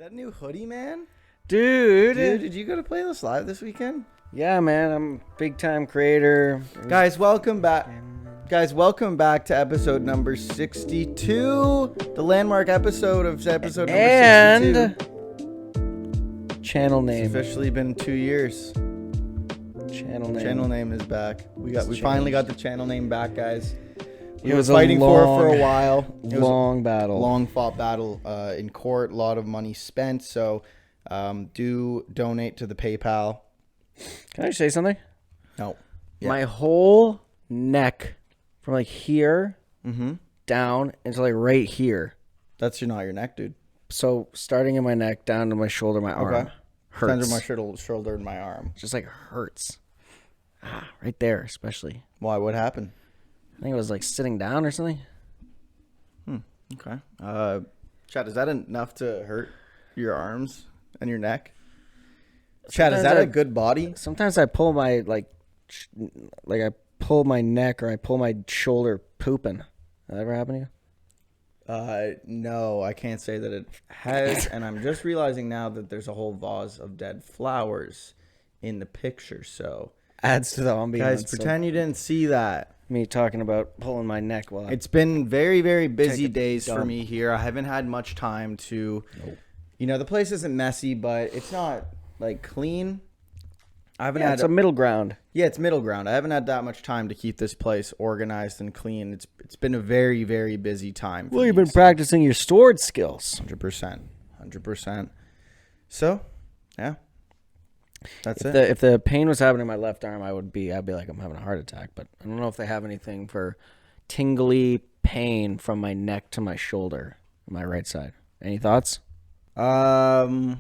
that new hoodie, man? Dude, Did you go to Playlist Live this weekend? yeah, man, I'm a big time creator. Guys, welcome back. Guys, welcome back to episode number 62. The landmark episode of episode number 62. And channel It's name. officially been 2 years. Channel name. Channel name is back. We finally got the channel name back, guys. It was fighting for it for a long- while. It was Long battle. a long fought battle in court. A lot of money spent. So do donate to the PayPal. Can I say something? No. Yeah. My whole neck, from like here Mm-hmm. down into like right here. That's not your neck, dude. So starting in my neck down to my shoulder, my arm hurts. Under my shoulder and my arm. Just like hurts. Right there, especially. Why? What happened? I think it was like sitting down or something. Okay. Chad, is that enough to hurt your arms and your neck? Chad, is Sometimes that I- a good body? Sometimes I pull my I pull my neck or I pull my shoulder pooping. That ever happen to you? No, I can't say that it has. And I'm just realizing now that there's a whole vase of dead flowers in the picture. So, Adds to the ambiance. guys, of pretend you didn't see that. me talking about pulling my neck while It's been very, very busy Take a days for dump. me here. I haven't had much time to, the place isn't messy, but it's not like clean. I haven't had it's a middle ground. Yeah, it's middle ground. I haven't had that much time to keep this place organized and clean. It's been a very, very busy time. Well, you've been practicing your storage skills. 100%. So, yeah, that's it. If the pain was happening in my left arm, I'd be like I'm having a heart attack. But I don't know if they have anything for tingly pain from my neck to my shoulder on my right side. Any thoughts? No,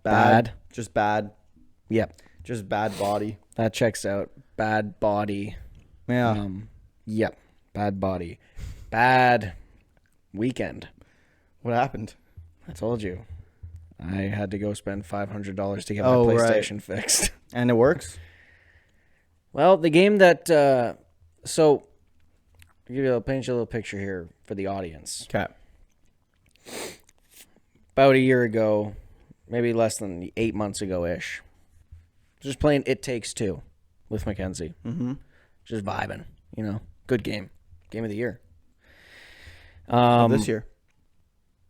Bad. just bad, Yep, just bad body. that checks out. Bad body. Yeah, Yep, bad body. Bad weekend. what happened? I told you. I had to go spend $500 to get Oh, my right. PlayStation fixed. And it works. Well, the game that so I'll paint you a little picture here for the audience. Okay. About a year ago, maybe less than 8 months ago-ish, just playing It Takes Two with Mackenzie. Mm-hmm. Just vibing, Good game. Game of the year. This year.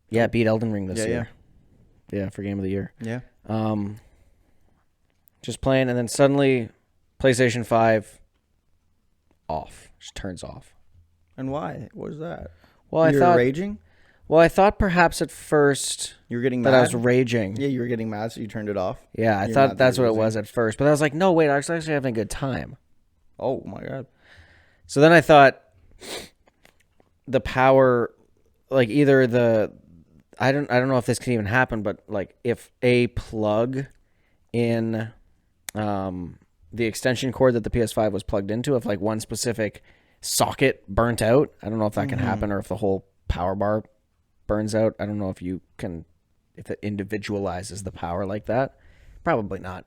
Yeah, beat Elden Ring this Yeah, year. Yeah, for game of the year. Yeah. Just playing, and then suddenly PlayStation 5 off. Just turns off. And why? What is that? Well, You're raging. Well, I thought perhaps at first You were getting mad. that I was raging. Yeah, you were getting mad, so you turned it off. Yeah, I You're thought mad that's that what you're it was at first. But I was like, no, wait, I was actually having a good time. Oh my god. So then I thought the power, like either I don't know if this can even happen, but like if a plug in the extension cord that the PS5 was plugged into, if like one specific socket burnt out, I don't know if that can happen or if the whole power bar burns out. I don't know if if it individualizes the power like that. Probably not.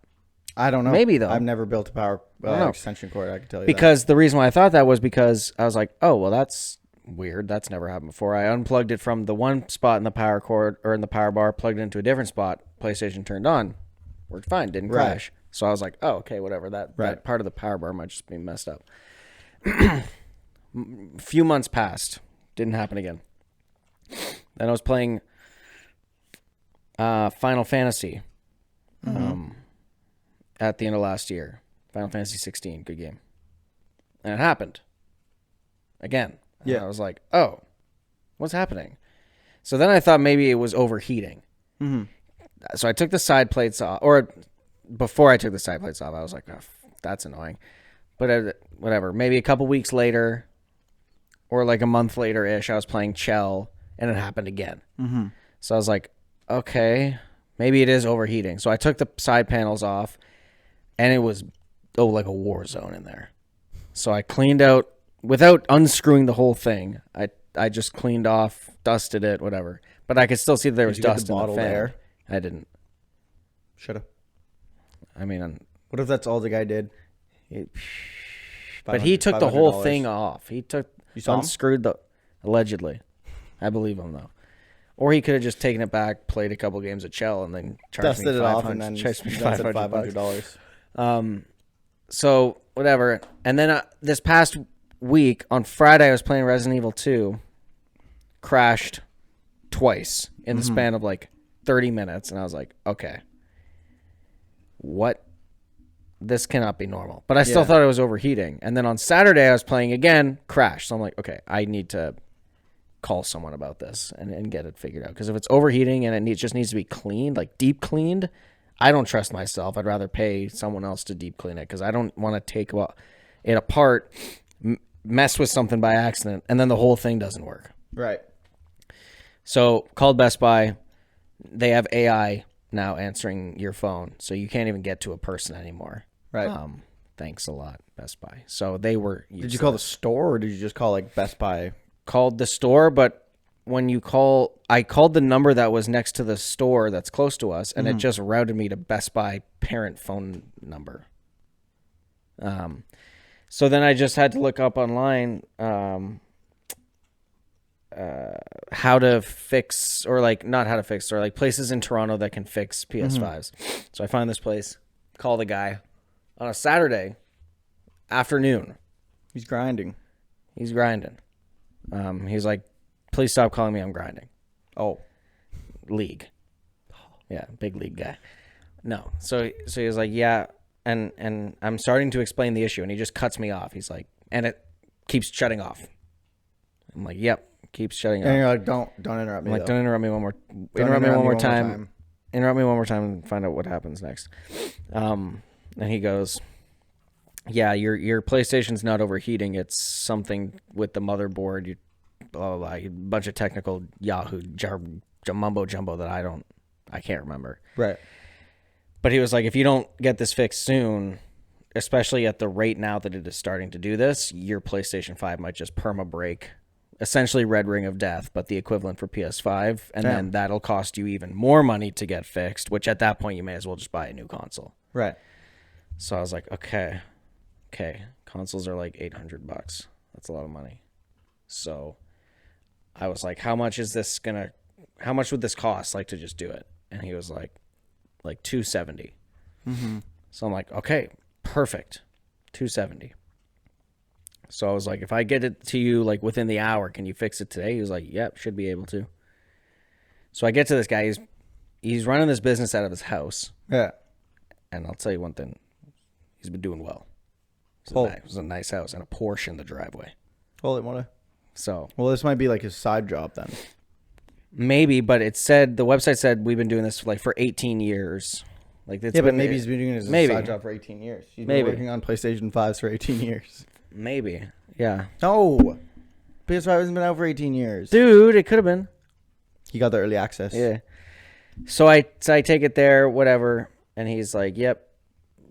I don't know. Maybe, though. I've never built a power don't know. extension cord. I can tell you Because the reason why I thought that was because I was like, oh, well, that's weird. That's never happened before. I unplugged it from the one spot in the power cord or in the power bar, plugged it into a different spot. PlayStation turned on. Worked fine. Didn't Right. crash. So I was like, oh, okay, whatever. That Right. part of the power bar might just be messed up. A few months passed. Didn't happen again. Then I was playing Final Fantasy at the end of last year. Final Fantasy 16, good game. And it happened. Again. And Yeah. I was like, oh, what's happening? So then I thought maybe it was overheating. Mm-hmm. So I took the side plates off, or before I took the side plates off, I was like, oh, that's annoying. But whatever. Maybe a couple weeks later, or like a month later-ish, I was playing Chell, and it happened again. Mm-hmm. So I was like, okay, maybe it is overheating. So I took the side panels off, and it was, like a war zone in there. So I cleaned out, without unscrewing the whole thing, I just cleaned off, dusted it, whatever. But I could still see that there was you get dust the in the bottled fan. air? I didn't. Shoulda. I mean, What if that's all the guy did? but he took the whole $500. thing off. He You saw him? unscrewed the, allegedly. I believe him though. Or he could have just taken it back, played a couple games of Chell, and then charged Dusted me it off and then charged me $500. So whatever. And then this past week on Friday, I was playing Resident Evil 2. Crashed twice in the span of like 30 minutes, and I was like, okay, what? This cannot be normal. But I still thought it was overheating. And then on Saturday, I was playing again, crashed. So I'm like, okay, I need to call someone about this and get it figured out. Because if it's overheating and it just needs to be cleaned, like deep cleaned, I don't trust myself. I'd rather pay someone else to deep clean it because I don't want to take it apart, mess with something by accident, and then the whole thing doesn't work. Right. So called Best Buy. They have AI now answering your phone, so you can't even get to a person anymore. Right. Thanks a lot, Best Buy. So they were. Did you call the store or did you just call like Best Buy? Called the store, but when you call, I called the number that was next to the store that's close to us, and it just routed me to Best Buy parent phone number. So then I just had to look up online how to fix, or like not how to fix, or like places in Toronto that can fix PS5s. So I find this place, call the guy on a Saturday afternoon. He's grinding. He's like, please stop calling me. I'm grinding. Oh, league. Yeah, big league guy. No. So he was like, yeah, and I'm starting to explain the issue, and he just cuts me off. He's like, and it keeps shutting off. I'm like, yep, keeps shutting off. And you're like, don't interrupt me. I'm like, don't interrupt me one more. Interrupt me one more time. Interrupt me one more time and find out what happens next. And he goes, yeah, your PlayStation's not overheating. It's something with the motherboard. You blah, blah, blah, a bunch of technical Yahoo mumbo jumbo that I can't remember. Right. But he was like, if you don't get this fixed soon, especially at the rate now that it is starting to do this, your PlayStation 5 might just perma break. Essentially red ring of death, but the equivalent for PS5. And then that'll cost you even more money to get fixed, which at that point you may as well just buy a new console. Right. So I was like, okay. Consoles are like $800. That's a lot of money. So I was like, how much would this cost, like, to just do it? And he was like $270. So I'm like, okay, perfect. $270. So I was like, if I get it to you like within the hour, can you fix it today? He was like, yep, should be able to. So I get to this guy. He's running this business out of his house. Yeah. And I'll tell you one thing. He's been doing well. It was a nice house and a Porsche in the driveway. Holy moly. So. Well, this might be like his side job then. Maybe, but the website said we've been doing this for 18 years. Like, but maybe he's been doing it as a side job for 18 years. He's been working on PlayStation 5s for 18 years. Maybe. Yeah. No. PS5 hasn't been out for 18 years. Dude, it could have been. He got the early access. Yeah. So I take it there, whatever, and he's like, yep,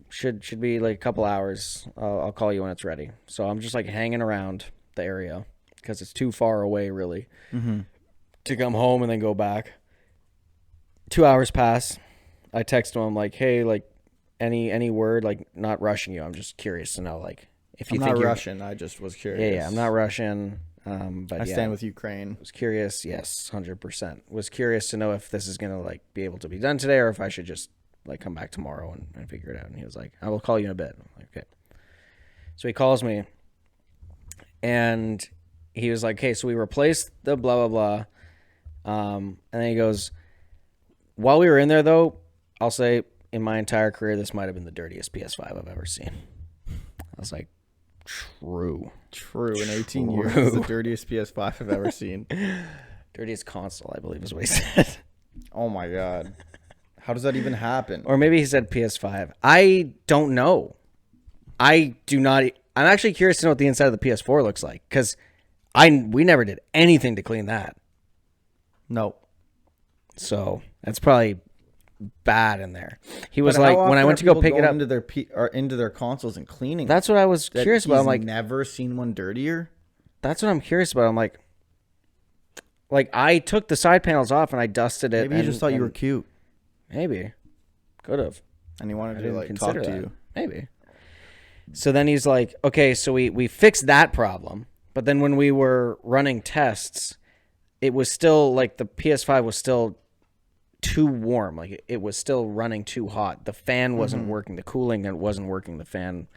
should be like a couple hours. I'll call you when it's ready. So I'm just like hanging around the area because it's too far away, really, to come home and then go back. 2 hours pass. I text him. I'm like, hey, like, any word? Like, not rushing you. I'm just curious to know, like, if you I'm think not you're Russian. I just was curious. Yeah, I'm not Russian. But I stand with Ukraine. Was curious. Yes, 100%. Was curious to know if this is gonna like be able to be done today, or if I should just like come back tomorrow and figure it out. And he was like, "I will call you in a bit." I'm like, okay. So he calls me, and he was like, "Hey, so we replaced the blah blah blah," and then he goes, "While we were in there, though, I'll say in my entire career, this might have been the dirtiest PS5 I've ever seen." I was like, True. In 18 years, it's the dirtiest PS5 I've ever seen. Dirtiest console, I believe, is what he said. Oh my god, how does that even happen? Or maybe he said PS5. I don't know. I do not. I'm actually curious to know what the inside of the PS4 looks like because we never did anything to clean that. No. So that's probably bad in there. He was like, when I went to go pick it up into their consoles and cleaning. That's what I was curious about. I'm like, never seen one dirtier. That's what I'm curious about. I'm like I took the side panels off and I dusted it. Maybe he just thought you were cute. Maybe, could have. And he wanted to like talk to you. Maybe. So then he's like, okay, so we fixed that problem, but then when we were running tests, it was still like the PS5 was still too warm. Like it was still running too hot. The fan wasn't working. The cooling it wasn't working. The fan,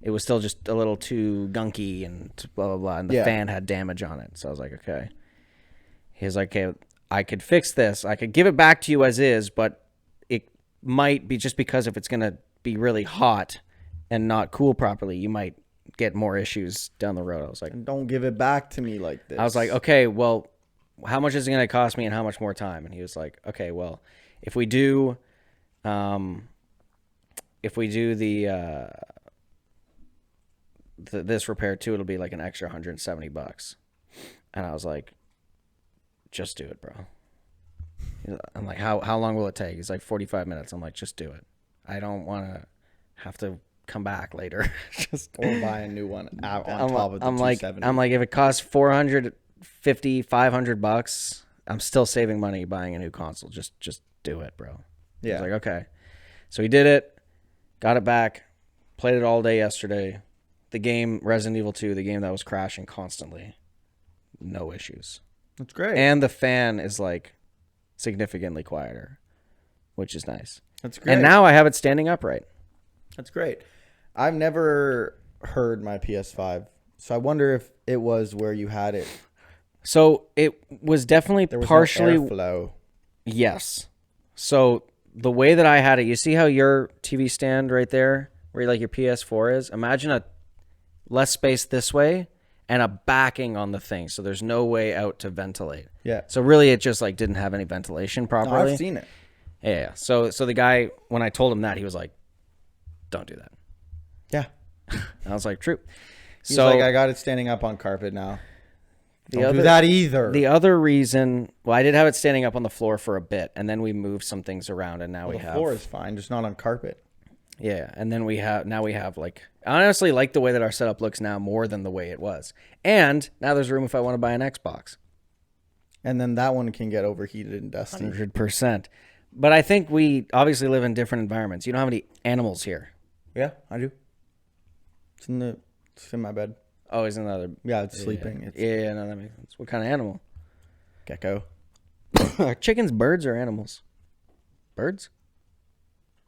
it was still just a little too gunky and blah blah blah. And the fan had damage on it. So I was like, okay. He's like, okay, I could fix this. I could give it back to you as is, but it might be just because if it's gonna be really hot and not cool properly, you might get more issues down the road. I was like, and don't give it back to me like this. I was like, okay, well, how much is it going to cost me and how much more time? And he was like, okay, well, if we do this repair too, it'll be like an extra $170. And I was like, just do it, bro. I'm like, how long will it take? He's like 45 minutes. I'm like, just do it. I don't want to have to come back later. Just or buy a new one on top of the 270. I'm like, if it costs $450, $500, I'm still saving money buying a new console. Just do it, bro. Yeah. I was like, okay. So he did it, got it back, played it all day yesterday. The game, Resident Evil 2, the game that was crashing constantly, no issues. That's great. And the fan is like significantly quieter, which is nice. That's great. And now I have it standing upright. That's great. I've never heard my PS5, so I wonder if it was where you had it. So it was definitely There was partially no airflow. Yes. So the way that I had it, you see how your TV stand right there, where like your PS4 is? Imagine a less space this way and a backing on the thing, so there's no way out to ventilate. Yeah. So really, it just like didn't have any ventilation properly. No, I've seen it. Yeah. So the guy, when I told him that, he was like, "Don't do that." Yeah. I was like, "True." He's So like, I got it standing up on carpet now. Don't do other- that either. The other reason, well, I did have it standing up on the floor for a bit, and then we moved some things around, and now we the have floor is fine, just not on carpet. Yeah, and then we have like, I honestly like the way that our setup looks now more than the way it was, and now there's room if I want to buy an Xbox. And then that one can get overheated and dusty. 100%. But I think we obviously live in different environments. You don't have any animals here. Yeah, I do. It's in my bed. Oh, he's another. Yeah, it's sleeping. It's Yeah, no, that makes sense. What kind of animal? gecko. Are chickens birds or animals? Birds?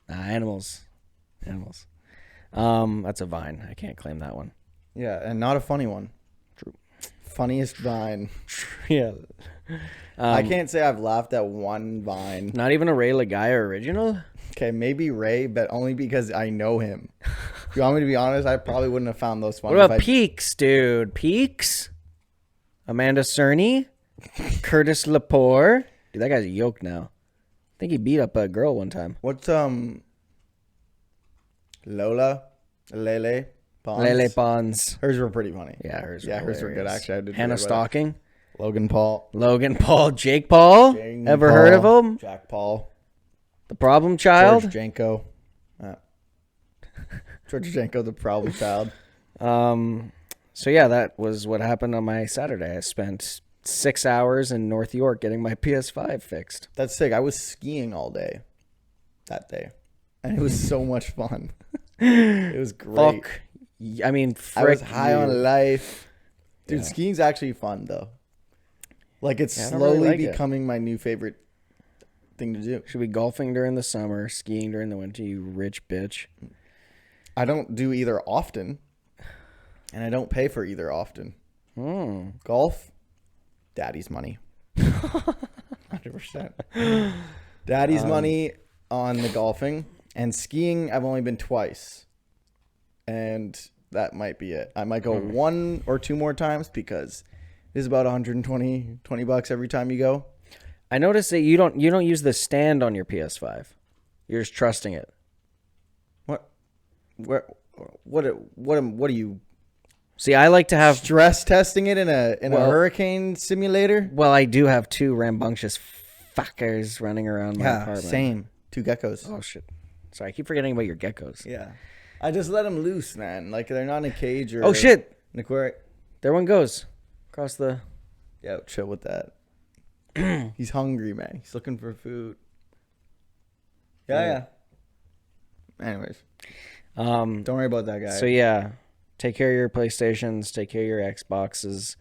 Nah, animals. Animals. That's a vine. I can't claim that one. Yeah, and not a funny one. True. Funniest vine. Yeah. I can't say I've laughed at one vine. Not even a Ray Lagaya original? Okay, maybe Ray, but only because I know him. If you want me to be honest, I probably wouldn't have found those funny. What about Peaks, dude? Peaks? Amanda Cerny? Curtis Lepore? Dude, that guy's yoked now. I think he beat up a girl one time. What's Lola? Lele Pons? Lele Pons. Hers were pretty funny. Yeah, hers were hers were good hilarious. actually. I did Hannah really well. Stocking. Logan Paul. Logan Paul. Jake Paul? Jane Ever Paul, heard of him? Jack Paul. The problem child? George Janko. George Janko, the problem child. So yeah, that was what happened on my Saturday. I spent 6 hours in North York getting my PS5 fixed. That's sick. I was skiing all day that day. And it was so much fun. It was great. Fuck. I mean, I was frick high you. on life. Dude, Yeah. skiing's actually fun though. Like it's Yeah, I don't really slowly like it. becoming my new favorite thing to do. Should be golfing during the summer, skiing during the winter, you rich bitch. I don't do either often. And I don't pay for either often. Golf, daddy's money. 100%. Daddy's money on the golfing. And skiing, I've only been twice. And that might be it. I might go one or two more times because it is about $120 every time you go. I noticed that you don't use the stand on your PS5. You're just trusting it. What are you See, I like to have. stress testing it in a hurricane simulator? Well, I do have two rambunctious fuckers running around my apartment. Same. Two geckos. Oh shit! Sorry, I keep forgetting about your geckos. Yeah. I just let them loose, man. Like they're not in a cage or Oh shit! an aquarium. There one goes across the. Yeah, chill with that. He's hungry, man. He's looking for food. Yeah. Anyways, don't worry about that guy. So yeah, take care of your PlayStations. Take care of your Xboxes.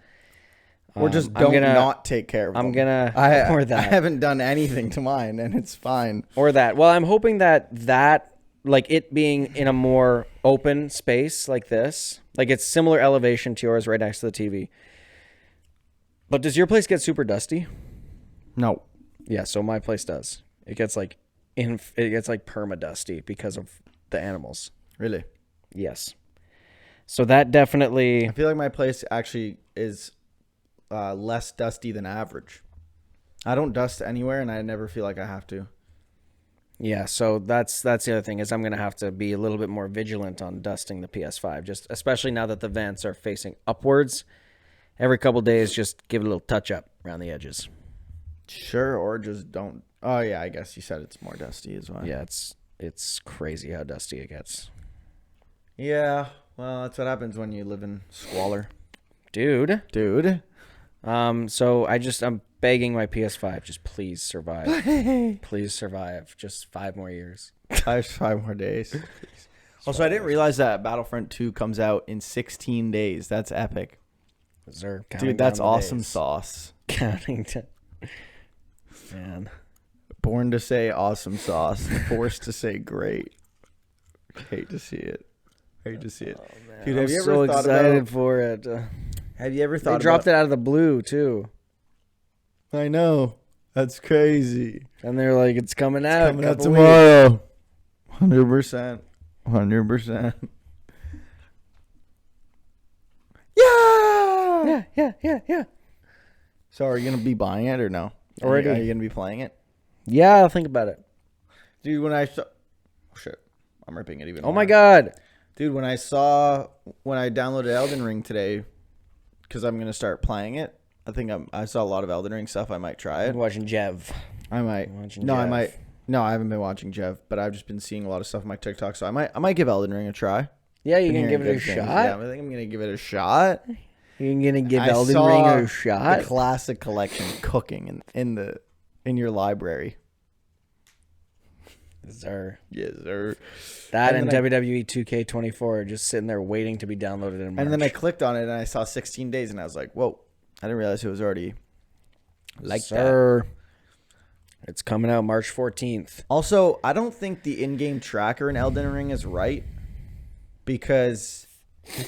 Or just I'm don't gonna- not take care of them. I'm gonna or I that haven't done anything to mine, and it's fine. or that. Well, I'm hoping that like it being in a more open space like this, like it's similar elevation to yours, right next to the TV. But does your place get super dusty? No. Yeah, so my place does. It gets like perma dusty because of the animals. Really? Yes. So that definitely. I feel like my place actually is less dusty than average. I don't dust anywhere, and I never feel like I have to. Yeah, so that's the other thing is I'm gonna have to be a little bit more vigilant on dusting the PS5, just especially now that the vents are facing upwards. Every couple days, just give it a little touch up around the edges. Sure, or just don't. Oh yeah, I guess you said it's more dusty as well. Yeah, it's crazy how dusty it gets, Yeah. Well, that's what happens when you live in squalor, dude. So I'm begging my PS5, just please survive. Please survive. Just 5 more years. 5 more days. Also, I didn't realize that Battlefront 2 comes out in 16 days. That's epic. Dude, that's awesome sauce. Counting down. Man. Born to say awesome sauce. Forced to say great. Hate to see it. Dude, I'm have you so ever thought excited about... for it. Have you ever They thought dropped it out of the blue, too. I know. That's crazy. And they're like, it's coming out. Coming out couple tomorrow. 100%. 100%. Yeah! Yeah. So are you going to be buying it or no? Already. Are you going to be playing it? Yeah, I'll think about it. Dude, when I saw... Oh, shit. I'm ripping it even more. Oh, my God. Dude, when I downloaded Elden Ring today, because I'm going to start playing it, I saw a lot of Elden Ring stuff. I might try I'm it. watching Jev. I might. I might. No, I haven't been watching Jev, but I've just been seeing a lot of stuff on my TikTok, so I might give Elden Ring a try. Yeah, you Been can hearing give it a good things. shot? Yeah, I think I'm going to give it a shot. You're going to give I Elden saw Ring a shot? The classic collection cooking in your library. Yes, sir. Yes, sir. That And and then WWE 2K24 are just sitting there waiting to be downloaded in March. And then I clicked on it and I saw 16 days and I was like, whoa. I didn't realize it was already like that. It's coming out March 14th. Also, I don't think the in-game tracker in Elden Ring is right because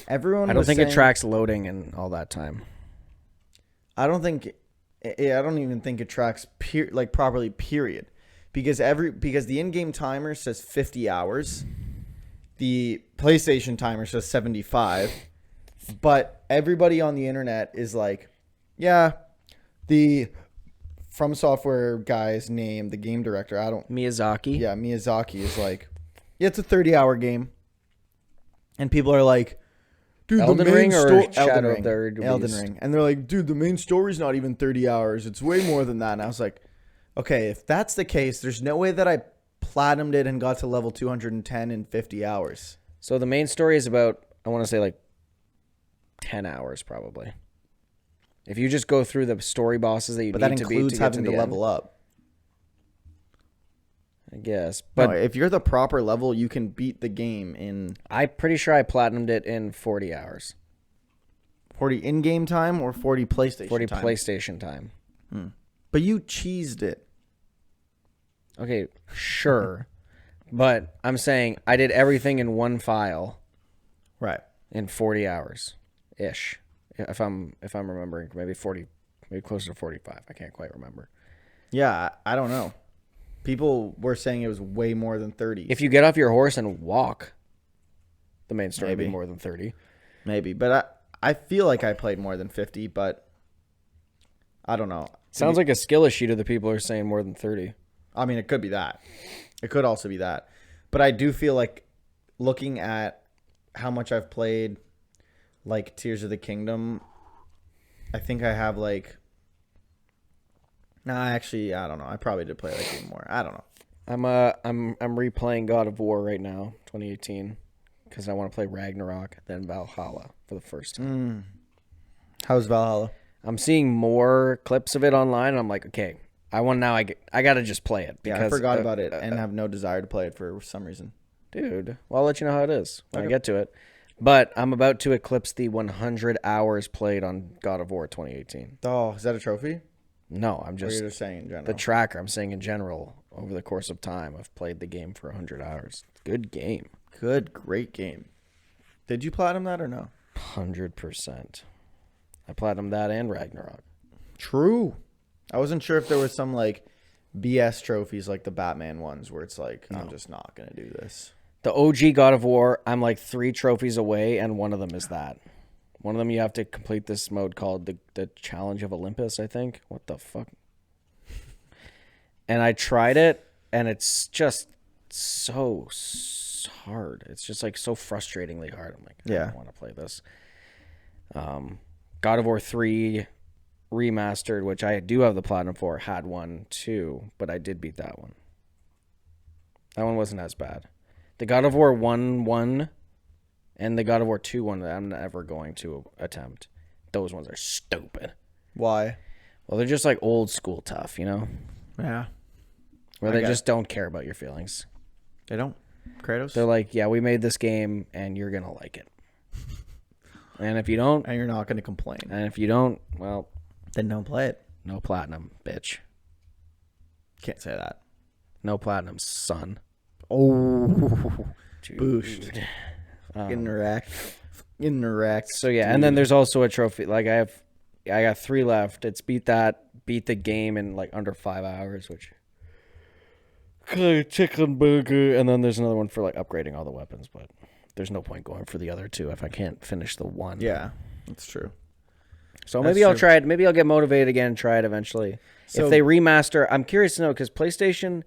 everyone I don't was think saying, it tracks loading and all that time. I don't even think it tracks properly, period. Because the in-game timer says 50 hours. The PlayStation timer says 75. But everybody on the internet is like, yeah, the From Software guy's name, the game director, Miyazaki? Yeah, Miyazaki is like, yeah, it's a 30-hour game. And people are like, dude, Elden the main Ring or Elden Shadow Ring. of the Erd Elden Beast? Ring. And they're like, dude, the main story's not even 30 hours. It's way more than that. And I was like, okay, if that's the case, there's no way that I platinumed it and got to level 210 in 50 hours. So the main story is about, I want to say 10 hours probably. If you just go through the story bosses that you But need that to beat includes to get having to to the level up. I guess. But But if you're the proper level, you can beat the game in I'm pretty sure I platinumed it in 40 hours. 40 in-game time or 40 PlayStation 40 time. PlayStation time. But you cheesed it. Okay, sure. But I'm saying I did everything in one file Right. in 40 hours ish. If I'm remembering, maybe closer to 45. I can't quite remember. Yeah, I don't know. People were saying it was way more than 30. If you get off your horse and walk, the main story would be Maybe. more than 30. Maybe, but I feel like I played more than 50, but I don't know. Sounds like a skill issue to the people who are saying more than 30. I mean, it could be that. It could also be that. But I do feel like looking at how much I've played, like Tears of the Kingdom, I think I have actually, I don't know. I probably did play even more. I don't know. I'm replaying God of War right now, 2018, because I want to play Ragnarok, then Valhalla for the first time. How's Valhalla? I'm seeing more clips of it online, and I'm like, okay, I got to just play it. Yeah, I forgot about it and have no desire to play it for some reason. Dude, well, I'll let you know how it is when I get to it. But I'm about to eclipse the 100 hours played on God of War 2018. Oh, is that a trophy? No, I'm Or just you're just saying in general? the tracker. I'm saying in general, over the course of time, I've played the game for 100 hours. Good game. Great game. Did you platinum that or no? 100%. I platinumed that and Ragnarok. True. I wasn't sure if there was some like BS trophies like the Batman ones where it's like, I'm just not going to do this. The OG God of War, I'm like 3 trophies away, and one of them is that. One of them you have to complete this mode called the Challenge of Olympus, I think. What the fuck? And I tried it, and it's just so hard. It's just like so frustratingly hard. I'm like, I don't want to play this. God of War 3 remastered, which I do have the platinum for, had one too, but I did beat that one. That one wasn't as bad. The God of War 1 and the God of War 2 one that I'm never going to attempt. Those ones are stupid. Why? Well, they're just like old school tough, you know? Yeah. Where they just don't care about your feelings. They don't. Kratos? They're like, yeah, we made this game and you're going to like it. And if you don't... And you're not going to complain. And if you don't, well... Then don't play it. No platinum, bitch. Can't say that. No platinum, son. Oh. Dude. Boost. Getting wrecked. So yeah, and then there's also a trophy. Like I got 3 left. It's beat the game in like under 5 hours, which chicken burger. And then there's another one for like upgrading all the weapons, but there's no point going for the other 2 if I can't finish the one. Yeah, that's true. So maybe I'll try it. Maybe I'll get motivated again and try it eventually. So, if they remaster, I'm curious to know because PlayStation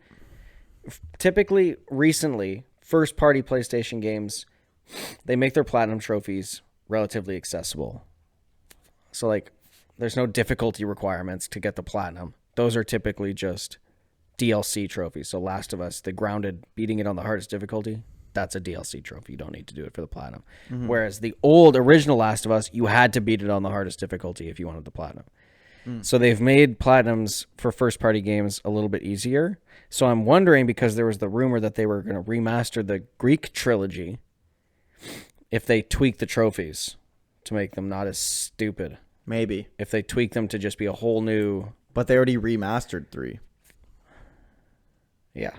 typically recently first-party PlayStation games, they make their platinum trophies relatively accessible. So like, there's no difficulty requirements to get the platinum. Those are typically just DLC trophies. So Last of Us, the grounded, beating it on the hardest difficulty, that's a DLC trophy. You don't need to do it for the platinum. Mm-hmm. Whereas the old original Last of Us, you had to beat it on the hardest difficulty if you wanted the platinum. So they've made platinums for first-party games a little bit easier. So I'm wondering, because there was the rumor that they were going to remaster the Greek trilogy, if they tweak the trophies to make them not as stupid. Maybe. If they tweak them to just be a whole new... But they already remastered 3. Yeah.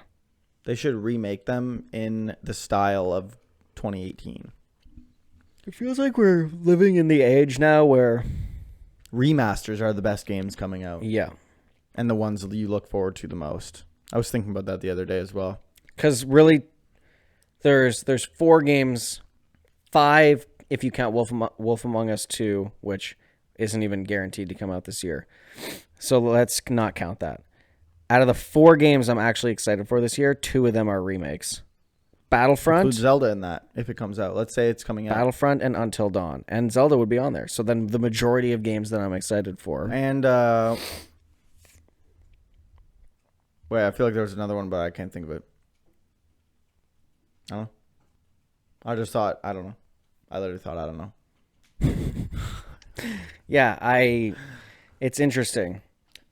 They should remake them in the style of 2018. It feels like we're living in the age now where... Remasters are the best games coming out. Yeah. And the ones that you look forward to the most. I was thinking about that the other day as well. Because really, there's 4 games, 5 if you count Wolf Among Us 2, which isn't even guaranteed to come out this year. So let's not count that. Out of the 4 games I'm actually excited for this year, 2 of them are remakes. Battlefront. Include Zelda in that if it comes out. Let's say it's coming out. Battlefront and Until Dawn. And Zelda would be on there. So then the majority of games that I'm excited for. And, wait, I feel like there was another one, but I can't think of it. I don't know. I just thought, I don't know. I literally thought, I don't know. Yeah, it's interesting.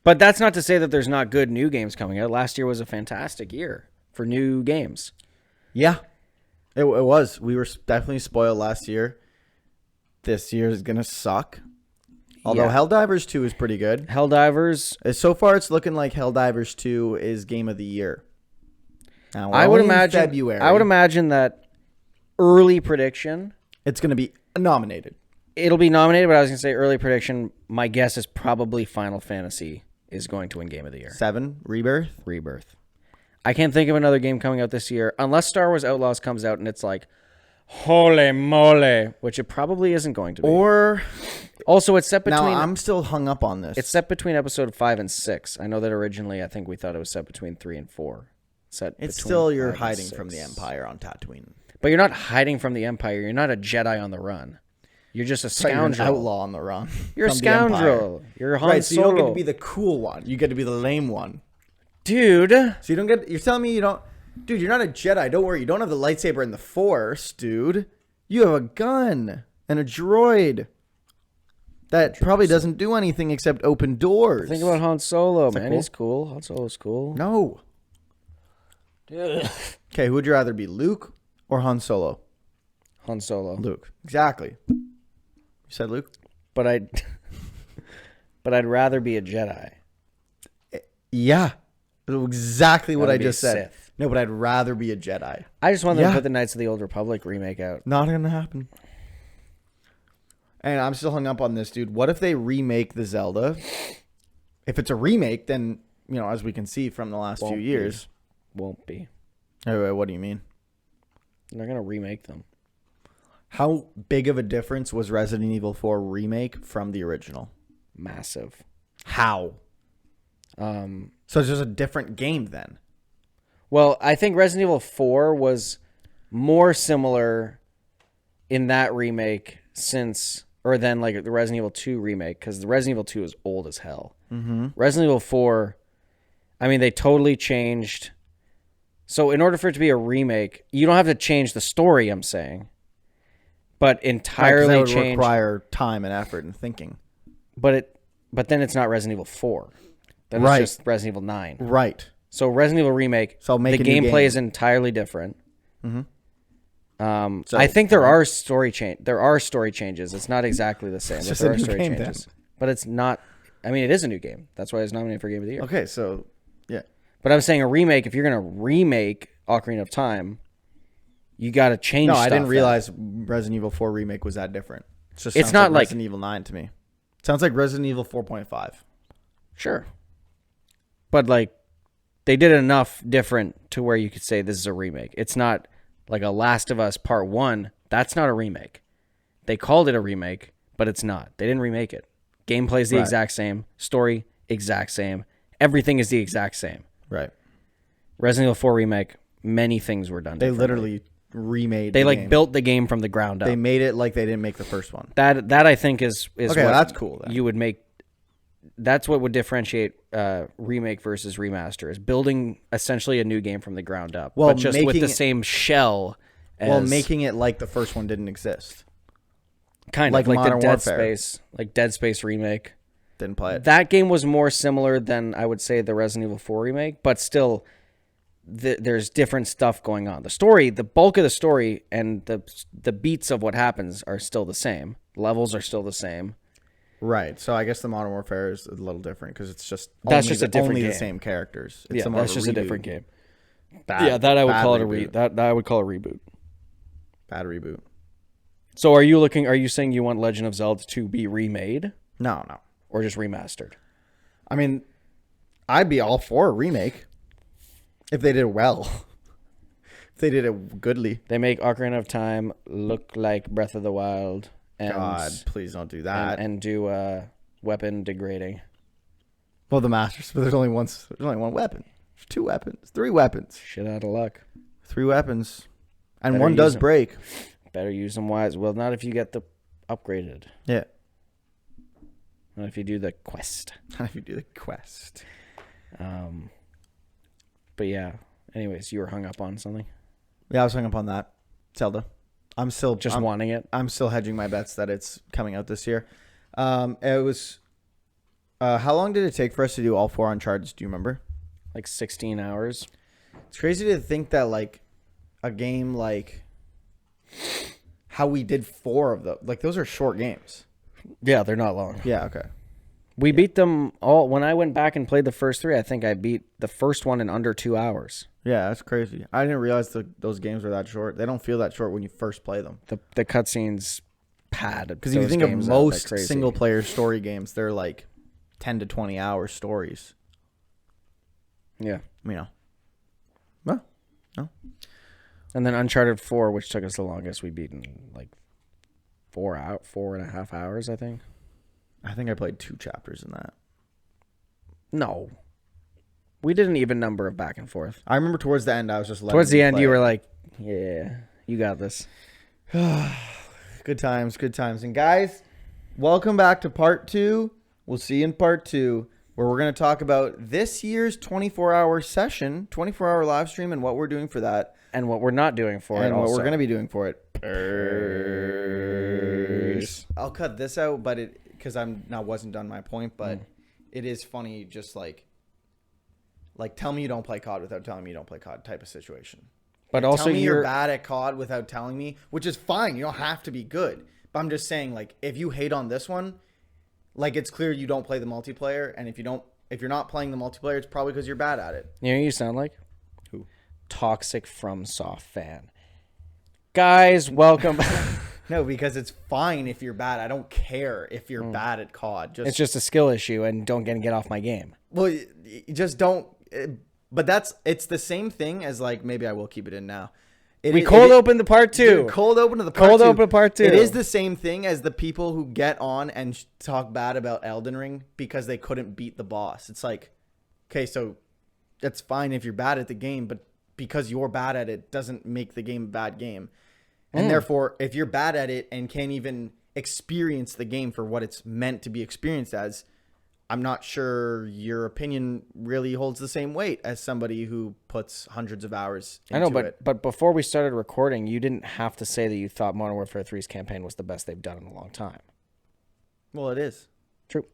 But that's not to say that there's not good new games coming out. Last year was a fantastic year for new games. Yeah, it was. We were definitely spoiled last year. This year is going to suck. Although Helldivers 2 is pretty good. Helldivers. So far, it's looking like Helldivers 2 is game of the year. Now, I would imagine February. I would imagine that early prediction. It's going to be nominated. It'll be nominated, but I was going to say early prediction. My guess is probably Final Fantasy is going to win game of the year. 7, Rebirth. I can't think of another game coming out this year unless Star Wars Outlaws comes out and it's like, holy moly, which it probably isn't going to be. Or also, it's set between. Now I'm still hung up on this. It's set between episode 5 and 6. I know that originally I think we thought it was set between 3 and 4. It's still you're hiding from the Empire on Tatooine. But you're not hiding from the Empire. You're not a Jedi on the run. You're just a scoundrel. You're an outlaw on the run. You're a scoundrel. You're Han right, so you don't get Solo. to be the cool one. You get to be the lame one. Dude. So you don't get... You're telling me you don't... Dude, you're not a Jedi. Don't worry. You don't have the lightsaber and the Force, dude. You have a gun and a droid that probably doesn't do anything except open doors. Think about Han Solo, man. Cool? He's cool. Han Solo's cool. No. Okay, who would you rather be, Luke or Han Solo? Han Solo. Luke. Exactly. You said Luke? But I'd rather be a Jedi. Yeah. Exactly what Rather I be a just said. Sith. No, but I'd rather be a Jedi. I just want them Yeah. to put the Knights of the Old Republic remake out. Not going to happen. And I'm still hung up on this, dude. What if they remake the Zelda? If it's a remake, then, as we can see from the last few years. Won't be. Wait, what do you mean? They're going to remake them. How big of a difference was Resident Evil 4 remake from the original? Massive. How? So it's just a different game then? Well, I think Resident Evil 4 was more similar in that remake than like the Resident Evil 2 remake, because the Resident Evil 2 is old as hell. Mm-hmm. Resident Evil 4, I mean, they totally changed. So in order for it to be a remake, you don't have to change the story, I'm saying, but entirely that would change. require time and effort and thinking. But then it's not Resident Evil 4. Then Right. it's just Resident Evil 9. Right. So Resident Evil remake, So make the a new gameplay game. is entirely different. So- I think there are story changes. It's not exactly the same. But just there a are new story game changes. then. But it's not. I mean, it is a new game. That's why it's nominated for Game of the Year. Okay, so, yeah. But I'm saying a remake. If you're gonna remake Ocarina of Time, you got to change. No, stuff I didn't then. realize Resident Evil 4 remake was that different. It's It's not like Resident Evil 9 to me. It sounds like Resident Evil 4.5. Sure. But like, they did enough different to where you could say this is a remake. It's not like a Last of Us Part 1. That's not a remake. They called it a remake, but it's not. They didn't remake it. Gameplay's the Right. exact same. Story, exact same. Everything is the exact same. Right. Resident Evil 4 remake, many things were done They differently. literally remade They the like game. built the game from the ground up. They made it like they didn't make the first one. That I think is Okay, what that's cool then. You would make. That's what would differentiate remake versus remaster, is building essentially a new game from the ground up, Well, but just with making the it- same shell. Well, making it like the first one didn't exist. kind like of like Modern the Dead Warfare. Space, like Dead Space remake. Didn't play it. That game was more similar than I would say the Resident Evil 4 remake, but still, there's different stuff going on. The story, the bulk of the story, and the beats of what happens are still the same. Levels are still the same. Right. So I guess the Modern Warfare is a little different because it's just That's only just a different only the game. same characters. It's Yeah, more that's of just a reboot. different game. Bad, That I would bad call it reboot. that I would call a reboot. Bad reboot. So are you saying you want Legend of Zelda to be remade No. or just remastered? I mean, I'd be all for a remake if they did it well. If they did it goodly. They make Ocarina of Time look like Breath of the Wild and God, please don't do that. and do weapon degrading. Well, the Masters, but there's only one weapon. There's 2 weapons, 3 weapons, Shit out of luck. 3 weapons, and Better one use does them. break. Better use them wise. Well, not if you get the upgraded. Yeah. Not if you do the quest. If you do the quest. But yeah. Anyways, you were hung up on something. Yeah, I was hung up on that. Zelda. I'm still Wanting it. I'm still hedging my bets that it's coming out this year. It was. How long did it take for us to do all 4 Uncharted? Do you remember? Like 16 hours. It's crazy to think that like a game like how we did 4 of those. Like those are short games. Yeah, they're not long. Yeah. Okay. We beat them all. When I went back and played the first 3, I think I beat the first one in under 2 hours. Yeah, that's crazy. I didn't realize those games were that short. They don't feel that short when you first play them. The cutscenes pad. Because if you think of most single player story games, they're like 10 to 20 hour stories. Yeah. Well, no. And then Uncharted 4, which took us the longest, we beat in like 4.5 hours, I think. I think I played 2 chapters in that. No. We did an even number of back and forth. I remember towards the end, I was just letting Towards the you end, play you were it. like, yeah, you got this. Good times, good times. And guys, welcome back to part 2. We'll see you in part 2, where we're going to talk about this year's 24-hour session, 24-hour live stream, and what we're doing for that. And what we're not doing for it And what also. we're going to be doing for it. I'll cut this out, but because I wasn't done my point, but it is funny, just like tell me you don't play COD without telling me you don't play COD type of situation. But also tell me you're bad at COD without telling me, which is fine. You don't have to be good. But I'm just saying, like, if you hate on this one, like, it's clear you don't play the multiplayer, and if you're not playing the multiplayer, it's probably because you're bad at it. You know who you sound like? Who? Toxic FromSoft fan. Guys, welcome. No, because it's fine if you're bad. I don't care if you're bad at COD. It's just a skill issue, and don't get off my game. Well, you just don't. But it's the same thing as, like, maybe I will keep it in now. We cold open the part 2. Dude, cold open to the part 2. Cold open part 2. It is the same thing as the people who get on and talk bad about Elden Ring because they couldn't beat the boss. It's like, okay, so that's fine if you're bad at the game, but because you're bad at it doesn't make the game a bad game. And therefore, if you're bad at it and can't even experience the game for what it's meant to be experienced as, I'm not sure your opinion really holds the same weight as somebody who puts hundreds of hours into it. But before we started recording, you didn't have to say that you thought Modern Warfare 3's campaign was the best they've done in a long time. Well, it is. True.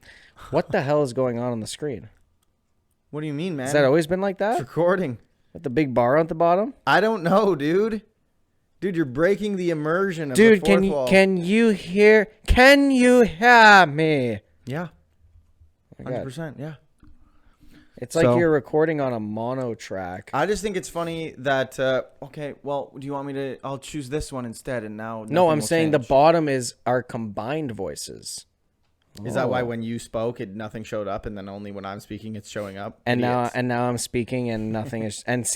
What the hell is going on the screen? What do you mean, man? Has that always been like that? It's recording. With the big bar at the bottom? I don't know, dude. Dude, you're breaking the immersion of the fourth wall. Can you hear me? Yeah. 100%, yeah. It's like you're recording on a mono track. I just think it's funny that, okay, well, do you want me to, I'll choose this one instead, and now No, I'm saying the bottom is our combined voices. Is that why when you spoke, nothing showed up, and then only when I'm speaking, it's showing up? And now I'm speaking, and nothing is, and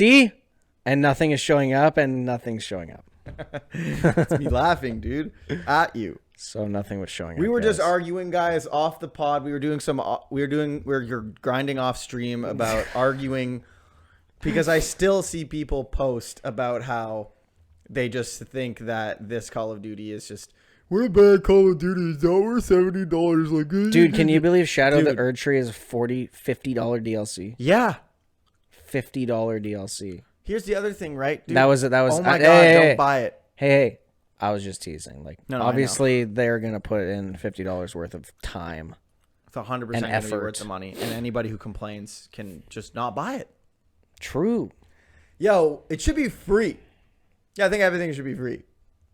nothing is showing up, and nothing's showing up. It's me laughing, dude, at you. So nothing was showing up. We were just arguing, guys, off the pod. You're grinding off stream about arguing because I still see people post about how they just think that this Call of Duty is just, what a bad Call of Duty is over $70. Like, dude, can you believe Shadow of the Erdtree is $50 DLC? Yeah. $50 DLC. Here's the other thing, right? Dude, that was. Oh my God, don't buy it. Hey. I was just teasing. Like, no, obviously, they're going to put in $50 worth of time. It's 100% going to be worth the money. And anybody who complains can just not buy it. True. Yo, it should be free. Yeah, I think everything should be free.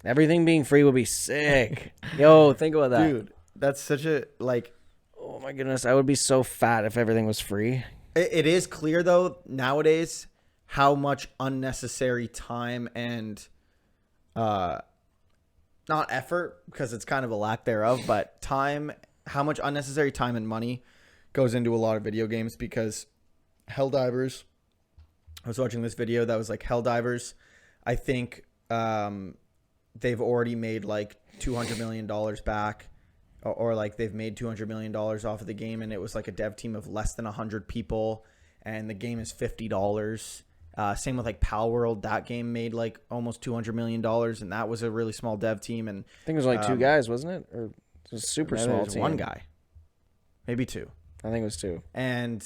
Everything being free would be sick. Yo, think about that. Dude, that's such a, like... Oh, my goodness. I would be so fat if everything was free. It is clear, though, nowadays, how much unnecessary time and... not effort, because it's kind of a lack thereof, but time, how much unnecessary time and money goes into a lot of video games, because Helldivers, I was watching this video that was like Helldivers, I think they've already made like $200 million back, or like they've made $200 million off of the game, and it was like a dev team of less than 100 people, and the game is $50. Same with like Pal World. That game made like almost $200 million, and that was a really small dev team. And I think it was like 2 guys, wasn't it? Or it was a super small team. 1 guy, maybe 2. I think it was 2. And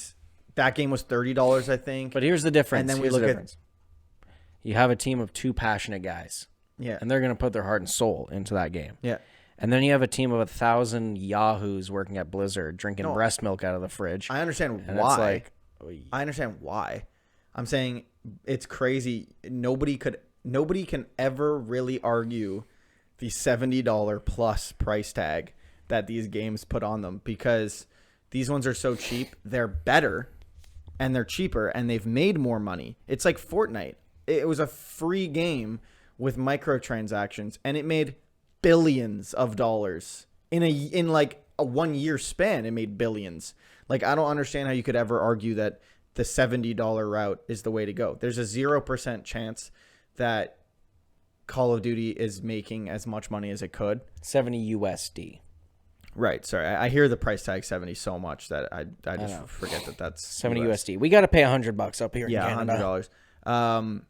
that game was $30, I think. But here's the difference. And then we look at you have a team of 2 passionate guys. Yeah, and they're going to put their heart and soul into that game. Yeah. And then you have a team of 1,000 yahoos working at Blizzard, drinking breast milk out of the fridge. I understand why. I understand why. I'm saying it's crazy. Nobody can ever really argue the $70 plus price tag that these games put on them, because these ones are so cheap. They're better and they're cheaper and they've made more money. It's like Fortnite. It was a free game with microtransactions, and it made billions of dollars in like a 1 year span. It made billions. Like, I don't understand how you could ever argue that the $70 route is the way to go. There's a 0% chance that Call of Duty is making as much money as it could. 70 USD. Right. Sorry. I hear the price tag 70 so much that I just forget that that's 70 USD. We got to pay $100 up here in Canada. $100.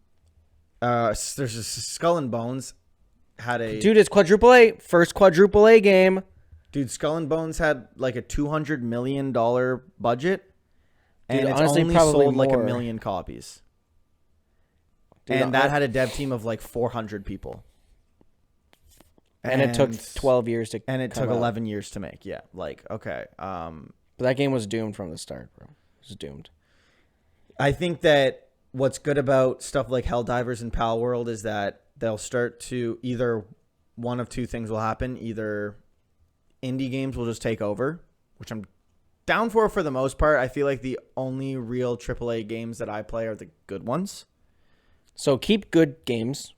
There's a Skull and Bones had a... Dude, it's quadruple A. First quadruple A game. Dude, Skull and Bones had like a $200 million budget. Dude, and it's honestly, only probably sold like more. 1 million copies. Dude, and that had a dev team of like 400 people. And it took 12 years to And it took out. 11 years to make. Yeah. Like, okay. But that game was doomed from the start, bro. It was doomed. I think that what's good about stuff like Helldivers and Pal World is that they'll start to either one of two things will happen. Either indie games will just take over, which I'm down for the most part. I feel like the only real AAA games that I play are the good ones. So keep good games.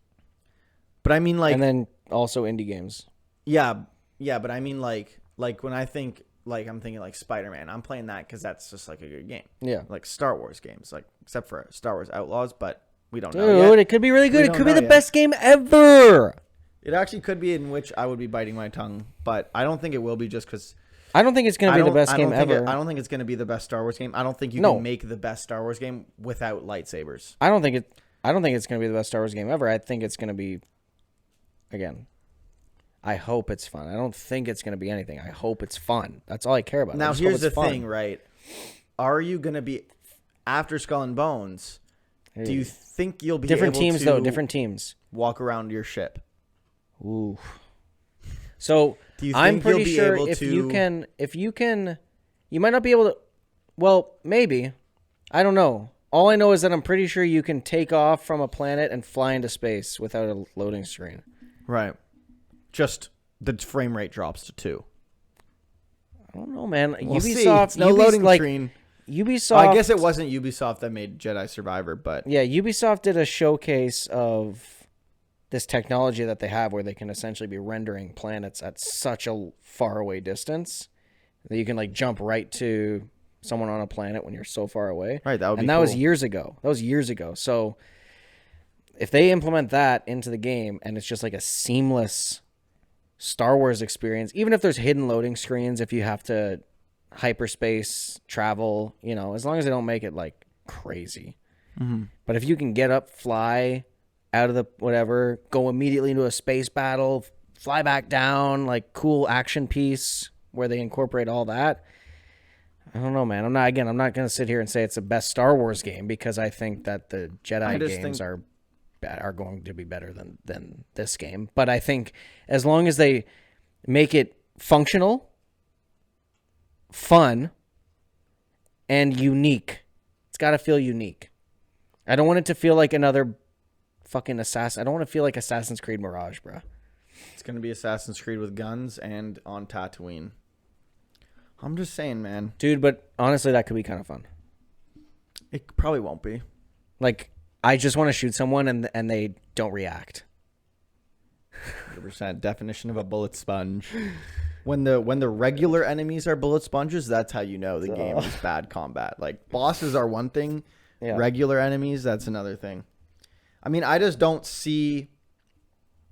But I mean, like, and then also indie games. Yeah, but I mean, like when I think, like, I'm thinking like Spider-Man, I'm playing that because that's just like a good game. Yeah. Like Star Wars games, like except for Star Wars Outlaws, but we don't know Dude, yet. it could be really good. It could be the yet. best game ever. It actually could be, in which I would be biting my tongue, but I don't think it will be just because. I don't think it's going to be the best game ever. I don't think it's going to be the best Star Wars game. I don't think you can make the best Star Wars game without lightsabers. I don't think it's going to be the best Star Wars game ever. I think it's going to be, again, I hope it's fun. I don't think it's going to be anything. I hope it's fun. That's all I care about. Now, here's the thing, right? Are you going to be, after Skull and Bones, do you think you'll be different able teams, to though, different teams. walk around your ship? Ooh. So do you think I'm pretty you'll be sure able if to... you can, you might not be able to, well, maybe. I don't know. All I know is that I'm pretty sure you can take off from a planet and fly into space without a loading screen. Right. Just the frame rate drops to 2. I don't know, man. We'll Ubisoft, see. No loading screen. Ubisoft. I guess it wasn't Ubisoft that made Jedi Survivor, but yeah, Ubisoft did a showcase of this technology that they have where they can essentially be rendering planets at such a far away distance that you can like jump right to someone on a planet when you're so far away. Right, that would be that cool. was years ago. That was years ago. So if they implement that into the game and it's just like a seamless Star Wars experience, even if there's hidden loading screens, if you have to hyperspace travel, you know, as long as they don't make it like crazy. Mm-hmm. But if you can get up, fly out of the whatever, go immediately into a space battle, fly back down, like cool action piece where they incorporate all that. I don't know, man. I'm not going to sit here and say it's the best Star Wars game because I think that the Jedi games are going to be better than this game. But I think as long as they make it functional, fun, and unique, it's got to feel unique. I don't want it to feel like another fucking Assassin. I don't want to feel like Assassin's Creed Mirage, bro. It's going to be Assassin's Creed with guns and on Tatooine. I'm just saying, man. Dude, but honestly, that could be kind of fun. It probably won't be. Like, I just want to shoot someone and they don't react. 100% definition of a bullet sponge. When the regular enemies are bullet sponges, that's how you know the game is bad combat. Like, bosses are one thing. Yeah. Regular enemies, that's another thing. I mean, I just don't see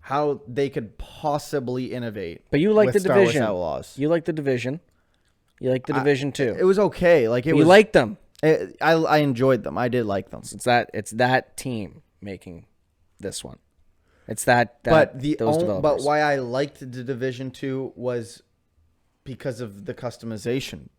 how they could possibly innovate. But you like the Star Division. Wars Outlaws. You like the Division. You like the Division too. It was okay. Like you liked them. I enjoyed them. I did like them. It's that team making this one. It's that but but why I liked the Division 2 was because of the customization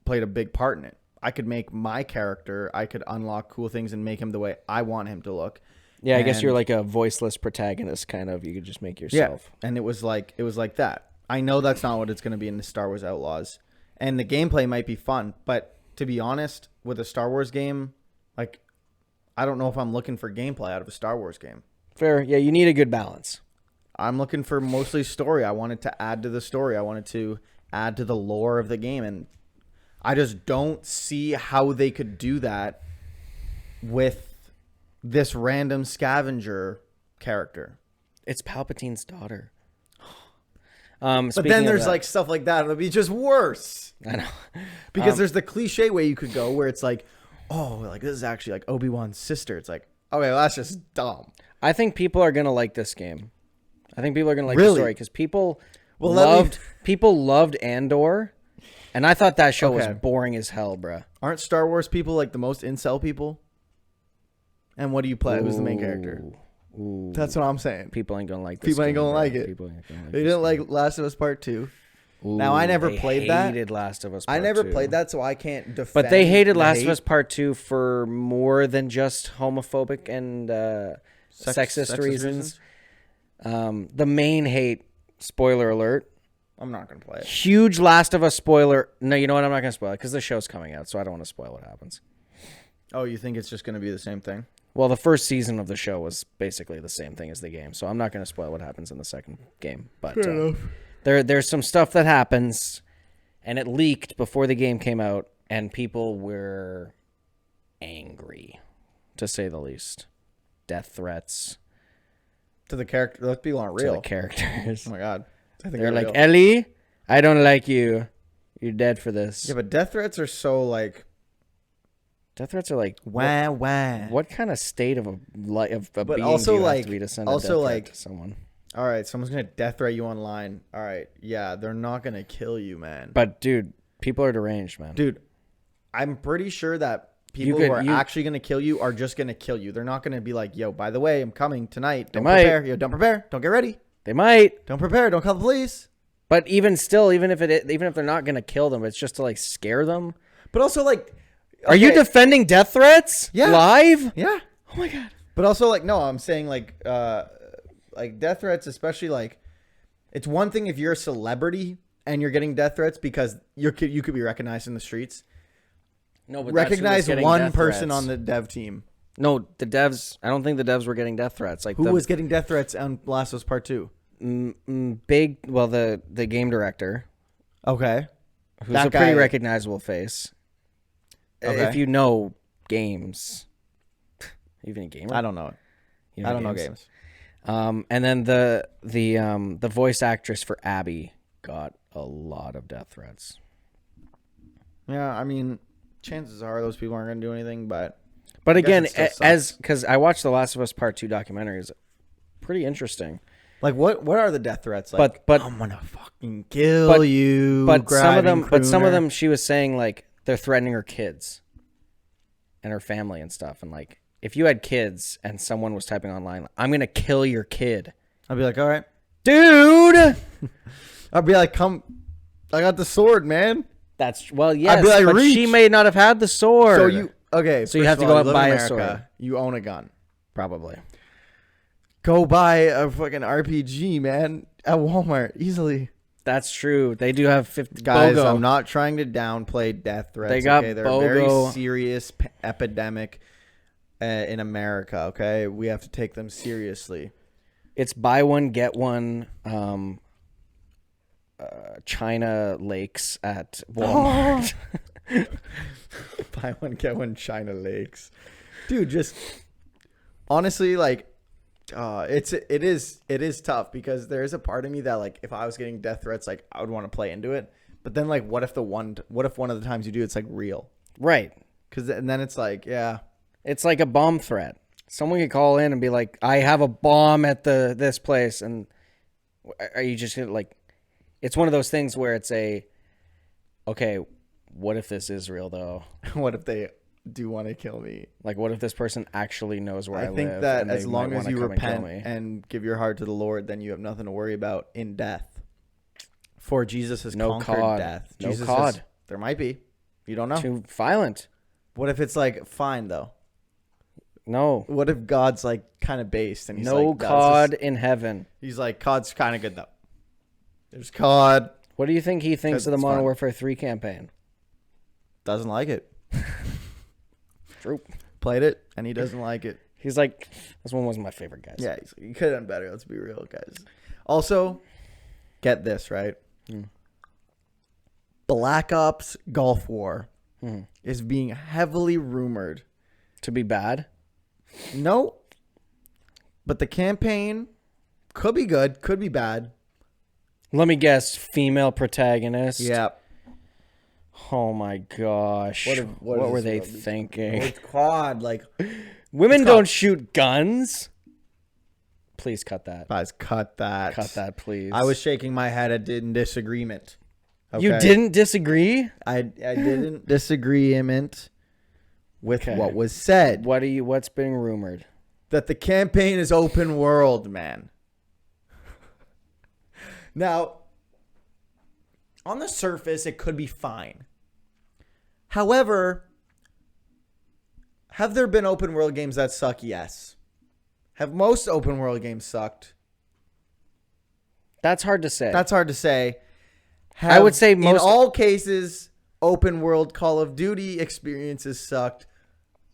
played a big part in it. I could make my character, I could unlock cool things and make him the way I want him to look. Yeah, I guess you're like a voiceless protagonist kind of. You could just make yourself. Yeah, and it was like that. I know that's not what it's going to be in the Star Wars Outlaws. And the gameplay might be fun, but to be honest, with a Star Wars game, like, I don't know if I'm looking for gameplay out of a Star Wars game. Fair. Yeah, you need a good balance. I'm looking for mostly story. I wanted to add to the story. I wanted to add to the lore of the game. And I just don't see how they could do that with this random scavenger character. It's Palpatine's daughter. But then there's like stuff like that. It'll be just worse. I know. Because there's the cliche way you could go where it's like, oh, like this is actually like Obi-Wan's sister. It's like, okay, well, that's just dumb. I think people are going to like this game. I think people are going to like the story because people loved Andor. And I thought that show was boring as hell, bro. Aren't Star Wars people like the most incel people? And what do you play? Who's the main character? Ooh. That's what I'm saying. People ain't gonna like this. People ain't gonna like it. They didn't like Last of Us Part 2. Now, I never played that. They hated Last of Us Part 2. I never played that, so I can't defend. But they hated Last of Us Part 2 for more than just homophobic and sexist reasons. The main hate, spoiler alert. I'm not going to play it. Huge Last of Us spoiler. No, you know what? I'm not going to spoil it because the show's coming out, so I don't want to spoil what happens. Oh, you think it's just going to be the same thing? Well, the first season of the show was basically the same thing as the game, so I'm not going to spoil what happens in the second game. But there's some stuff that happens, and it leaked before the game came out, and people were angry, to say the least. Death threats To the character. Those people aren't to real. the characters. Oh my god. I think They're like, real. Ellie, I don't like you. You're dead for this. Yeah, but death threats are so like. Death threats are like, Wah. what kind of state of a But being also, do you like- have to be to send also, a death like- threat to someone? All right, someone's gonna death threat you online. All right, yeah, they're not gonna kill you, man. But dude, people are deranged, man. Dude, I'm pretty sure that people who are actually gonna kill you are just gonna kill you. They're not gonna be like, "Yo, by the way, I'm coming tonight. Don't prepare. Yo, don't prepare. Don't get ready. They might. Don't prepare. Don't call the police." But even still, even if they're not gonna kill them, it's just to like scare them. But also, like, Are you okay, defending death threats? Yeah. Live? Yeah. Oh my god. But also, like, no, I'm saying like death threats, especially like, it's one thing if you're a celebrity and you're getting death threats because you could be recognized in the streets. No, but Recognize one person on the dev team. No, the devs. I don't think the devs were getting death threats. Like Who was getting death threats on Last of Us Part 2? big? Well, the game director, Okay. who's That a pretty guy- recognizable face. Okay. If you know games, even a gamer. I don't know. You I don't know games. And then the voice actress for Abby got a lot of death threats. Yeah, I mean, chances are those people aren't going to do anything, but But I guess again, it still sucks. because I watched the Last of Us Part 2 documentary, it's pretty interesting. like, what are the death threats? Like, But I'm gonna fucking kill you. But some of them, crooner. she was saying like they're threatening her kids and her family and stuff. And like, if you had kids and someone was typing online, "I'm gonna kill your kid," I'd be like, all right, dude. I'd be like, come, I got the sword, man. That's yes, I'd be like, but reach. she may not have had the sword. So you okay? So you first have to of go all, out and you live buy in a America, sword. You own a gun. probably. Go buy a fucking RPG, man, at Walmart easily. That's true. They do have 50 Guys, BOGO. I'm not trying to downplay death threats. They got okay? They're a very BOGO. serious epidemic in America. Okay, we have to take them seriously. It's buy one get one. China Lakes at Walmart. Buy one get one China Lakes, dude. Just honestly, like, it is tough because there is a part of me that like if I was getting death threats, like I would want to play into it. But then like, what if one of the times you do it's like real? Right. And then it's like, yeah, It's like a bomb threat. Someone could call in and be like, "I have a bomb at this place," and are you just gonna like? It's one of those things where it's okay, what if this is real though? what if they do want to kill me? Like, what if this person actually knows where I live? I think that and they as long might as wanna you come and kill repent me? and give your heart to the Lord, then you have nothing to worry about in death. For Jesus has No conquered COD. death. No Jesus COD. There might be. You don't know. Too violent. What if it's like fine though? No. What if God's like kind of based and he's No like, COD in heaven. He's like, COD's kind of good though. There's COD. What do you think he thinks 'Cause of the it's Modern fun. Warfare 3 campaign? Doesn't like it. True. Played it and he doesn't like it. He's like, this one wasn't my favorite, guys. Yeah, he's like, you could have done better. Let's be real, guys. Also, get this, right? Black Ops Gulf War is being heavily rumored. To be bad? No. But the campaign could be good, could be bad. Let me guess, female protagonist. Yeah. Oh my gosh. What What were is they this about? thinking? It's COD. Like, Women it's don't called- shoot guns. Please cut that. guys, cut that. Cut that, please. I was shaking my head in disagreement. You Okay? didn't disagree? I didn't disagreement with Okay. what was said. What's being rumored? That the campaign is open world, man. Now, on the surface, it could be fine. However, have there been open world games that suck? Yes. Have most open world games sucked? That's hard to say. That's hard to say. I would say in most- all cases, open world Call of Duty experiences sucked.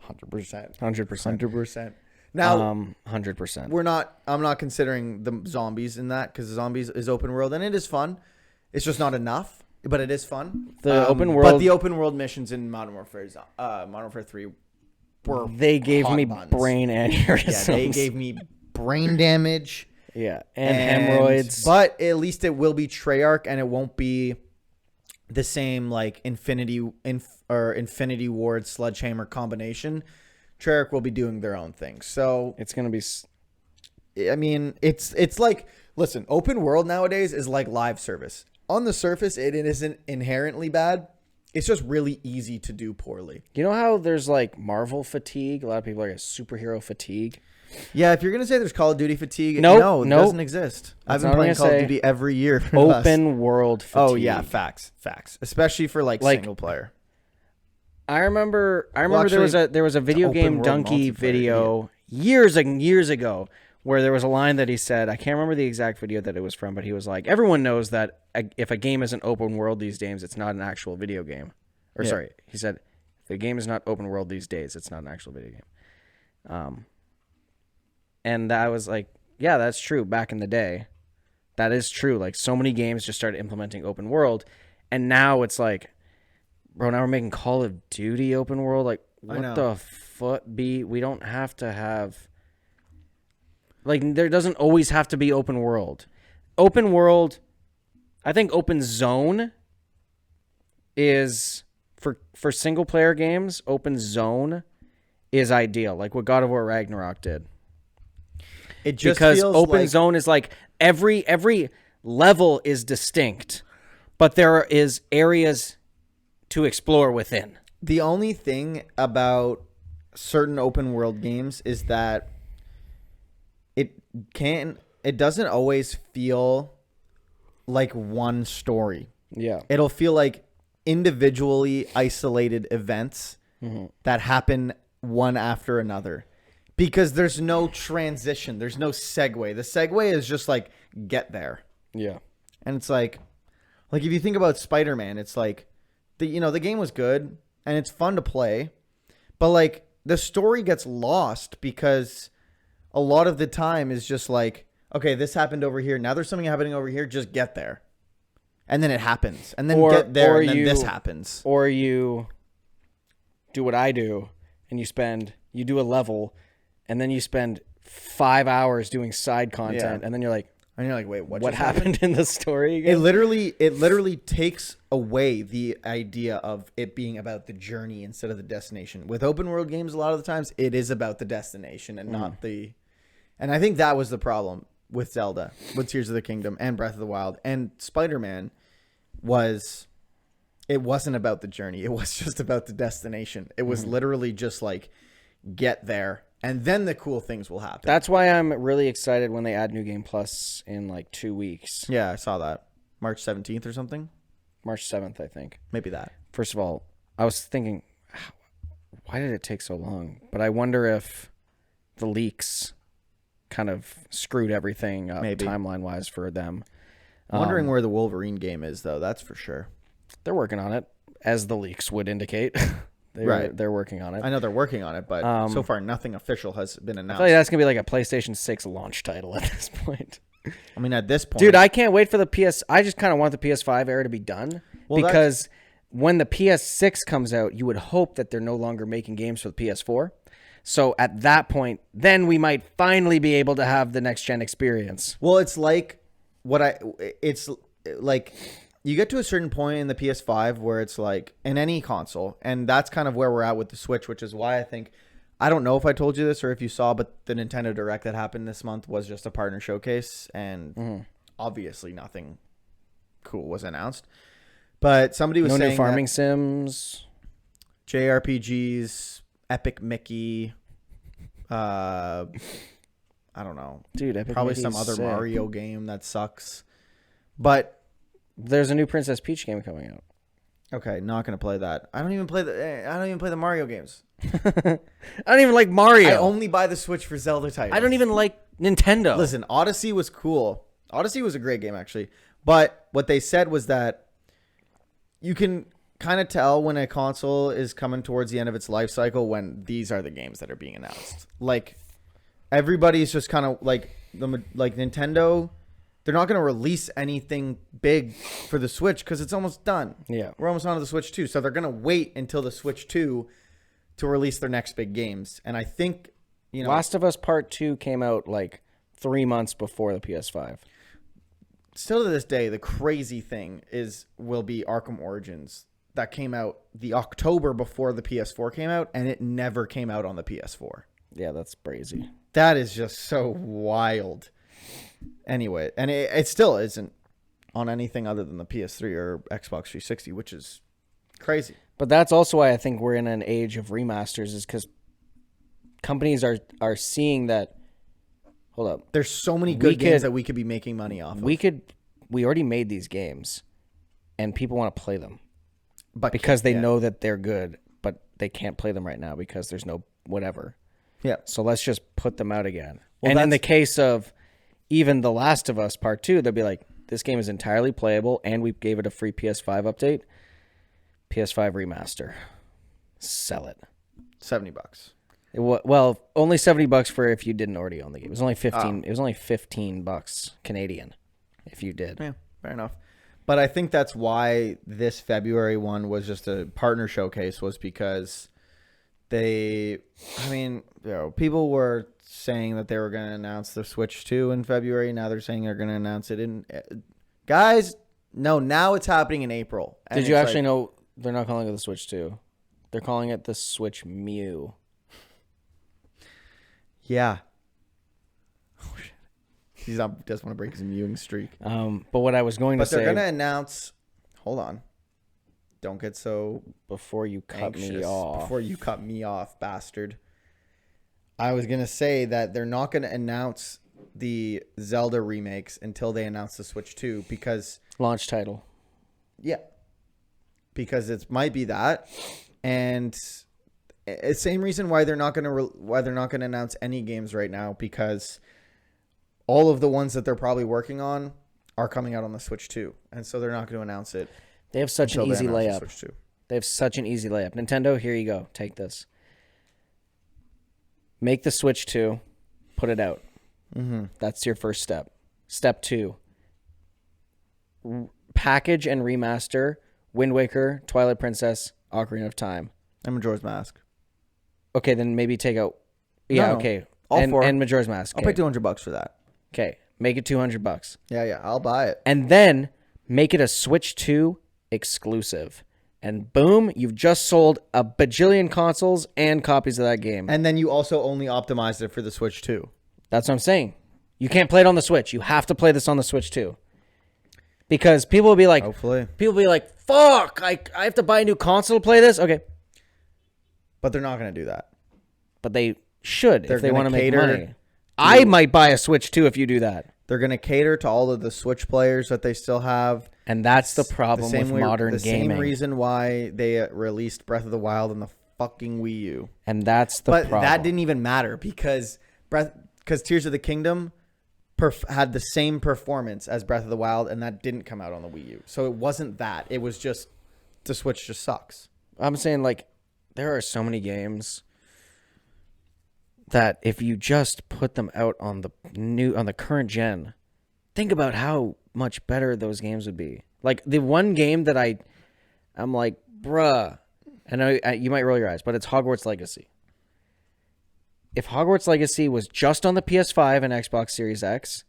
100%. 100%. 100%. Now, 100%. I'm not considering the zombies in that because zombies is open world and it is fun. It's just not enough, but it is fun. The open world, but the open world missions in Modern Warfare 3 were they gave me buns. brain aneurysms. Yeah, they gave me brain damage. Yeah, and hemorrhoids. But at least it will be Treyarch, and it won't be the same like Infinity Ward Sledgehammer combination. Treyarch will be doing their own thing. So it's gonna be. I mean, it's like, listen, open world nowadays is like live service. On the surface, it isn't inherently bad. It's just really easy to do poorly. You know how there's like Marvel fatigue? A lot of people are like superhero fatigue. Yeah, if you're going to say there's Call of Duty fatigue, no, it doesn't exist. I've been playing Call of Duty every year. Open world fatigue. Oh, yeah, facts. Especially for like single player. I remember there was a video game donkey video years and years ago where there was a line that he said, I can't remember the exact video that it was from, but he was like, everyone knows that if a game isn't open world these days, it's not an actual video game. Or sorry, he said, if a game is not open world these days, it's not an actual video game. And I was like, yeah, that's true back in the day. That is true. Like so many games just started implementing open world. And now it's like, bro, now we're making Call of Duty open world. Like what the foot be? We don't have to have... Like, there doesn't always have to be open world. Open world, I think open zone is, for single-player games, open zone is ideal. Like what God of War Ragnarok did. It just because feels open like... zone is like every level is distinct, but there is areas to explore within. The only thing about certain open world games is that it doesn't always feel like one story. Yeah. It'll feel like individually isolated events that happen one after another because there's no transition. There's no segue. The segue is just like, get there. Yeah. And it's like if you think about Spider-Man, it's like the game was good and it's fun to play, but like the story gets lost because a lot of the time is just like, okay, this happened over here. Now there's something happening over here. Just get there. And then it happens. And then get there and then this happens. Or you do what I do and you do a level and then you spend 5 hours doing side content and then you're like, wait, what happened in the story again? It literally takes away the idea of it being about the journey instead of the destination. With open world games, a lot of the times it is about the destination and not the... And I think that was the problem with Zelda, with Tears of the Kingdom and Breath of the Wild. And Spider-Man it wasn't about the journey. It was just about the destination. It was literally just like, get there. And then the cool things will happen. That's why I'm really excited when they add New Game Plus in like 2 weeks. Yeah, I saw that. March 17th or something? March 7th, I think. Maybe that. First of all, I was thinking, why did it take so long? But I wonder if the leaks kind of screwed everything up timeline-wise for them. I'm wondering where the Wolverine game is, though. That's for sure. They're working on it, as the leaks would indicate. They're working on it. I know they're working on it, but so far nothing official has been announced. I feel like that's going to be like a PlayStation 6 launch title at this point. I mean, at this point... Dude, I can't wait for the PS... I just kind of want the PS5 era to be done. Well, because when the PS6 comes out, you would hope that they're no longer making games for the PS4. So at that point, then we might finally be able to have the next-gen experience. Well, it's like... It's like... You get to a certain point in the PS5 where it's like... In any console, and that's kind of where we're at with the Switch, which is why I think... I don't know if I told you this or if you saw, but the Nintendo Direct that happened this month was just a partner showcase, and obviously nothing cool was announced. But somebody was saying no new farming sims, JRPGs, Epic Mickey, I don't know, dude. Epic probably Mickey's some other sick. Mario game that sucks. But there's a new Princess Peach game coming out. Okay, not gonna play that. I don't even play the Mario games. I don't even like Mario. I only buy the Switch for Zelda titles. I don't even like Nintendo. Listen, Odyssey was cool. Odyssey was a great game, actually. But what they said was that you can kind of tell when a console is coming towards the end of its life cycle when these are the games that are being announced. Like everybody's just kind of like Nintendo. They're not going to release anything big for the Switch because it's almost done. Yeah. We're almost on to the Switch 2. So they're going to wait until the Switch 2 to release their next big games. And I think, Last of Us Part 2 came out like 3 months before the PS5. Still to this day, the crazy thing will be Arkham Origins. That came out the October before the PS4 came out, and it never came out on the PS4. Yeah, that's crazy. That is just so wild. Anyway, and it still isn't on anything other than the PS3 or Xbox 360, which is crazy. But that's also why I think we're in an age of remasters, is because companies are seeing that. Hold up. There's so many good games that we could be making money off of. We already made these games, and people want to play them. But because they know that they're good, but they can't play them right now because there's no whatever. Yeah. So let's just put them out again. Well, and in the case of even The Last of Us Part 2, they'll be like, this game is entirely playable, and we gave it a free PS5 update. PS5 remaster. Sell it. $70. Well, only $70 for if you didn't already own the game. It was only 15. It was only $15 Canadian if you did. Yeah, fair enough. But I think that's why this February one was just a partner showcase, was because people were saying that they were going to announce the Switch 2 in February. Now they're saying they're going to announce it in... Guys, no, now it's happening in April. And did you actually know they're not calling it the Switch 2? They're calling it the Switch Mew. Yeah. Oh, shit. He doesn't want to break his mewing streak. But what I was going to say... But they're going to announce... Hold on. Don't get so... Before you cut me off, bastard. I was going to say that they're not going to announce the Zelda remakes until they announce the Switch 2 because... Launch title. Yeah. Because it might be that. And same reason why they're not going to announce any games right now, because all of the ones that they're probably working on are coming out on the Switch 2. And so they're not going to announce it. They have such an easy layup. Switch 2. They have such an easy layup. Nintendo, here you go. Take this. Make the Switch 2. Put it out. Mm-hmm. That's your first step. Step 2. Package and remaster Wind Waker, Twilight Princess, Ocarina of Time. And Majora's Mask. Okay, then maybe take out... Yeah, No. okay. All four. And Majora's Mask. I'll Okay. pay $200 for that. Okay, make it $200. Yeah, I'll buy it. And then make it a Switch 2 exclusive. And boom, you've just sold a bajillion consoles and copies of that game. And then you also only optimized it for the Switch 2. That's what I'm saying. You can't play it on the Switch. You have to play this on the Switch 2. Because people will be like... Hopefully. People will be like, fuck, I have to buy a new console to play this? Okay. But they're not going to do that. But they should if they want to make money. to- I might buy a Switch 2 if you do that. They're going to cater to all of the Switch players that they still have. And that's the problem with modern the gaming. same reason why they released Breath of the Wild on the fucking Wii U. And that's the problem. But that didn't even matter because Tears of the Kingdom had the same performance as Breath of the Wild, and that didn't come out on the Wii U. So it wasn't that. It was just the Switch just sucks. I'm saying, like, there are so many games that if you just put them out on the current gen, think about how much better those games would be. Like the one game that I'm like, bruh, I know you might roll your eyes, but it's Hogwarts Legacy. If Hogwarts Legacy was just on the PS5 and Xbox Series X,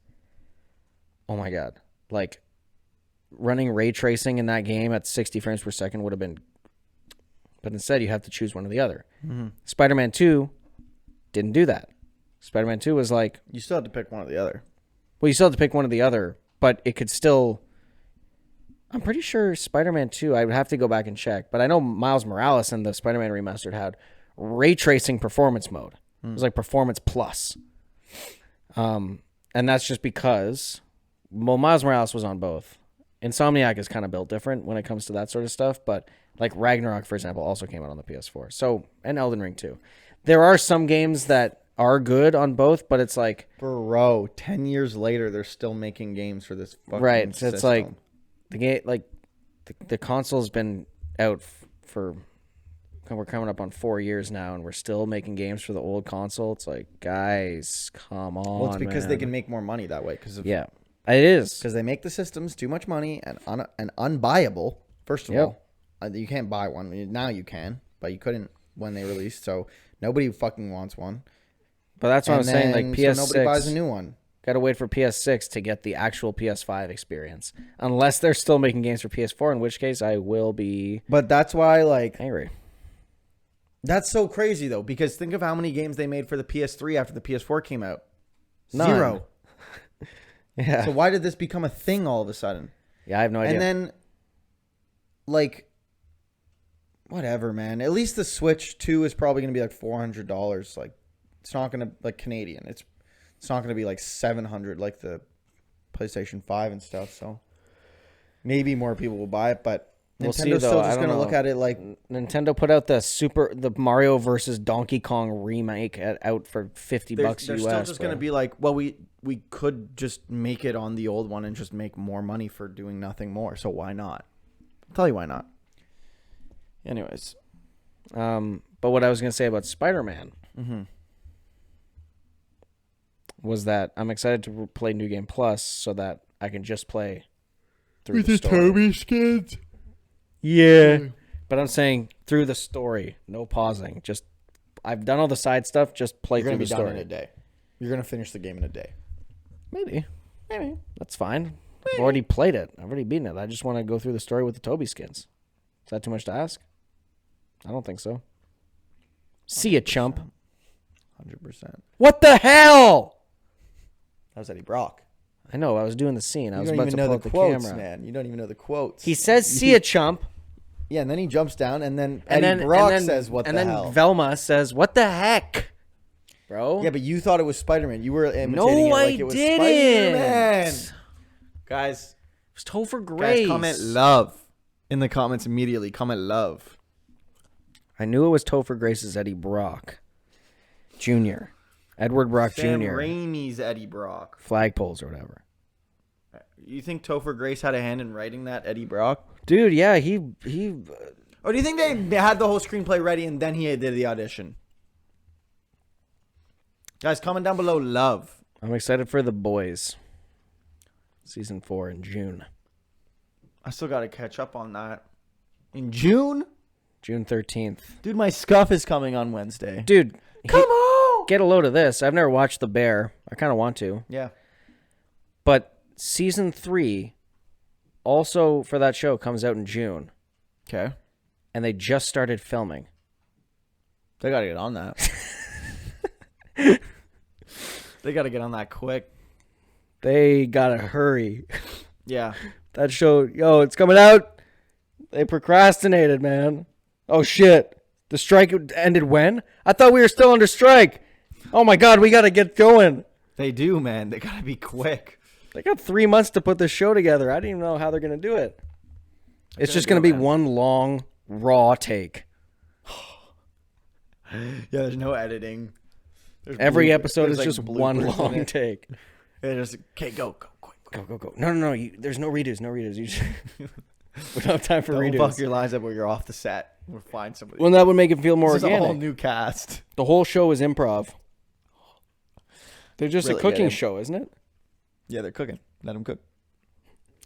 oh my God, like running ray tracing in that game at 60 frames per second would have been, but instead you have to choose one or the other. Mm-hmm. Spider-Man 2 didn't do that. Spider-Man 2 was like... You still have to pick one or the other. Well, you still have to pick one or the other, but it could still... I'm pretty sure Spider-Man 2, I would have to go back and check, but I know Miles Morales and the Spider-Man Remastered had ray tracing performance mode. It was like performance plus. And that's just because... Well, Miles Morales was on both. Insomniac is kind of built different when it comes to that sort of stuff, but like Ragnarok, for example, also came out on the PS4. So, and Elden Ring too. There are some games that are good on both, but it's like... Bro, 10 years later, they're still making games for this fucking right, so system. it's like... The game, like... The console's been out for. We're coming up on 4 years now, and we're still making games for the old console. It's like, guys, come on. Well, it's because they man. can make more money that way. Yeah, it is. Because they make the systems too much money and unbuyable. First of all, you can't buy one. Now you can, but you couldn't when they released. So nobody fucking wants one. But that's what I'm saying. Like PS6, so nobody buys a new one. Got to wait for PS6 to get the actual PS5 experience, unless they're still making games for PS4. In which case, I will be. But that's why, like, angry. That's so crazy though, because think of how many games they made for the PS3 after the PS4 came out. None. 0. Yeah. So why did this become a thing all of a sudden? Yeah, I have no idea. And then, like, whatever, man. At least the Switch 2 is probably going to be like $400. Like, it's not going to, like, Canadian. It's not going to be like $700 like the PlayStation 5 and stuff. So maybe more people will buy it, but We'll see, Nintendo's though. still I just don't going to know. look at it like Nintendo put out the Mario versus Donkey Kong remake out for $50 they're US. still just going to be like, well, we could just make it on the old one and just make more money for doing nothing more. So why not? I'll tell you why not. Anyways, But what I was going to say about Spider-Man was that I'm excited to play New Game Plus so that I can just play through the story. Toby skins. Yeah. But I'm saying through the story, no pausing. Just I've done all the side stuff, just play You're through going to the be story. done in a day. You're going to finish the game in a day. Maybe. That's fine. I've already played it. I've already beaten it. I just want to go through the story with the Toby skins. Is that too much to ask? I don't think so. See ya, chump. 100%. What the hell? That was Eddie Brock. I know. I was doing the scene. I You was don't about even to know pull the up the quotes, camera. man. You don't even know the quotes. He says, "See ya, chump." Yeah, and then he jumps down, and then Eddie Brock says, "What the hell?" And then Velma says, "What the heck, bro?" Yeah, but you thought it was Spider-Man. You were imitating No, it like I it was didn't. Spider-Man. Guys, It was Topher Grace. comment love in the comments immediately. Comment love. I knew it was Topher Grace's Eddie Brock Jr. Edward Brock Sam Jr. Raimi's Eddie Brock. Flagpoles or whatever. You think Topher Grace had a hand in writing that Eddie Brock? Dude, yeah, he. Or do you think they had the whole screenplay ready and then he did the audition? Guys, comment down below love. I'm excited for The Boys. Season 4 in June. I still got to catch up on that. In June? June 13th. Dude, my Scuff is coming on Wednesday. Dude, Come on! get a load of this. I've never watched The Bear. I kind of want to. Yeah. But season 3, also for that show, comes out in June. Okay. And they just started filming. They got to get on that. They got to get on that quick. They gotta hurry. Yeah. That show, it's coming out. They procrastinated, man. Oh, shit. The strike ended when? I thought we were still under strike. Oh, my God, we gotta get going. They do, man. They got to be quick. They got 3 months to put this show together. I didn't even know how they're going to do it. It's just going to be one long, raw take. Yeah, there's no editing. Every episode is like just one bloopers in long it. take. Yeah, just, okay, go, quick. Go. No. There's no redos. You just, we don't have time for Don't redos. fuck your lines up where you're off the set. We'll find somebody. Well, that would make it feel more This is a organic. whole new cast. The whole show is improv. They're just Really, a cooking yeah. show, isn't it? Yeah, they're cooking. Let them cook.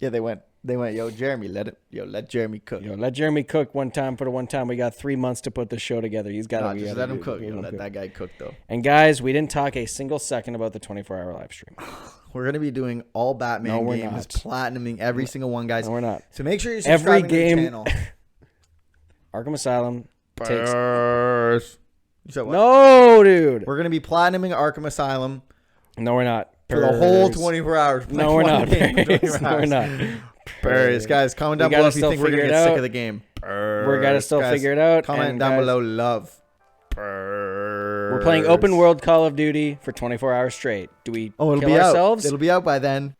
Yeah, they went, yo, Jeremy, let Jeremy cook. Let Jeremy cook one time for the one time. We got 3 months to put this show together. He's got to Just let him cook. Let that guy cook, though. And guys, we didn't talk a single second about the 24-hour live stream. We're going to be doing all Batman No, we're games, not. platinuming every single one, guys. No, we're not. So make sure you're Every subscribing game- to the channel. Arkham Asylum takes... You said what? No, dude. We're going to be platinuming Arkham Asylum No, we're not. for the whole Purrs. 24 hours. No, we're One not. game for 24 No, we're hours. not. Purrs. Guys, comment down We below gotta if you still think we're going to figure get it sick out. of the game. We're going to still Guys, figure it out. Comment and down guys, below love. We're playing open world Call of Duty for 24 hours straight. Do we Oh, it'll kill be ourselves? out. It'll be out by then.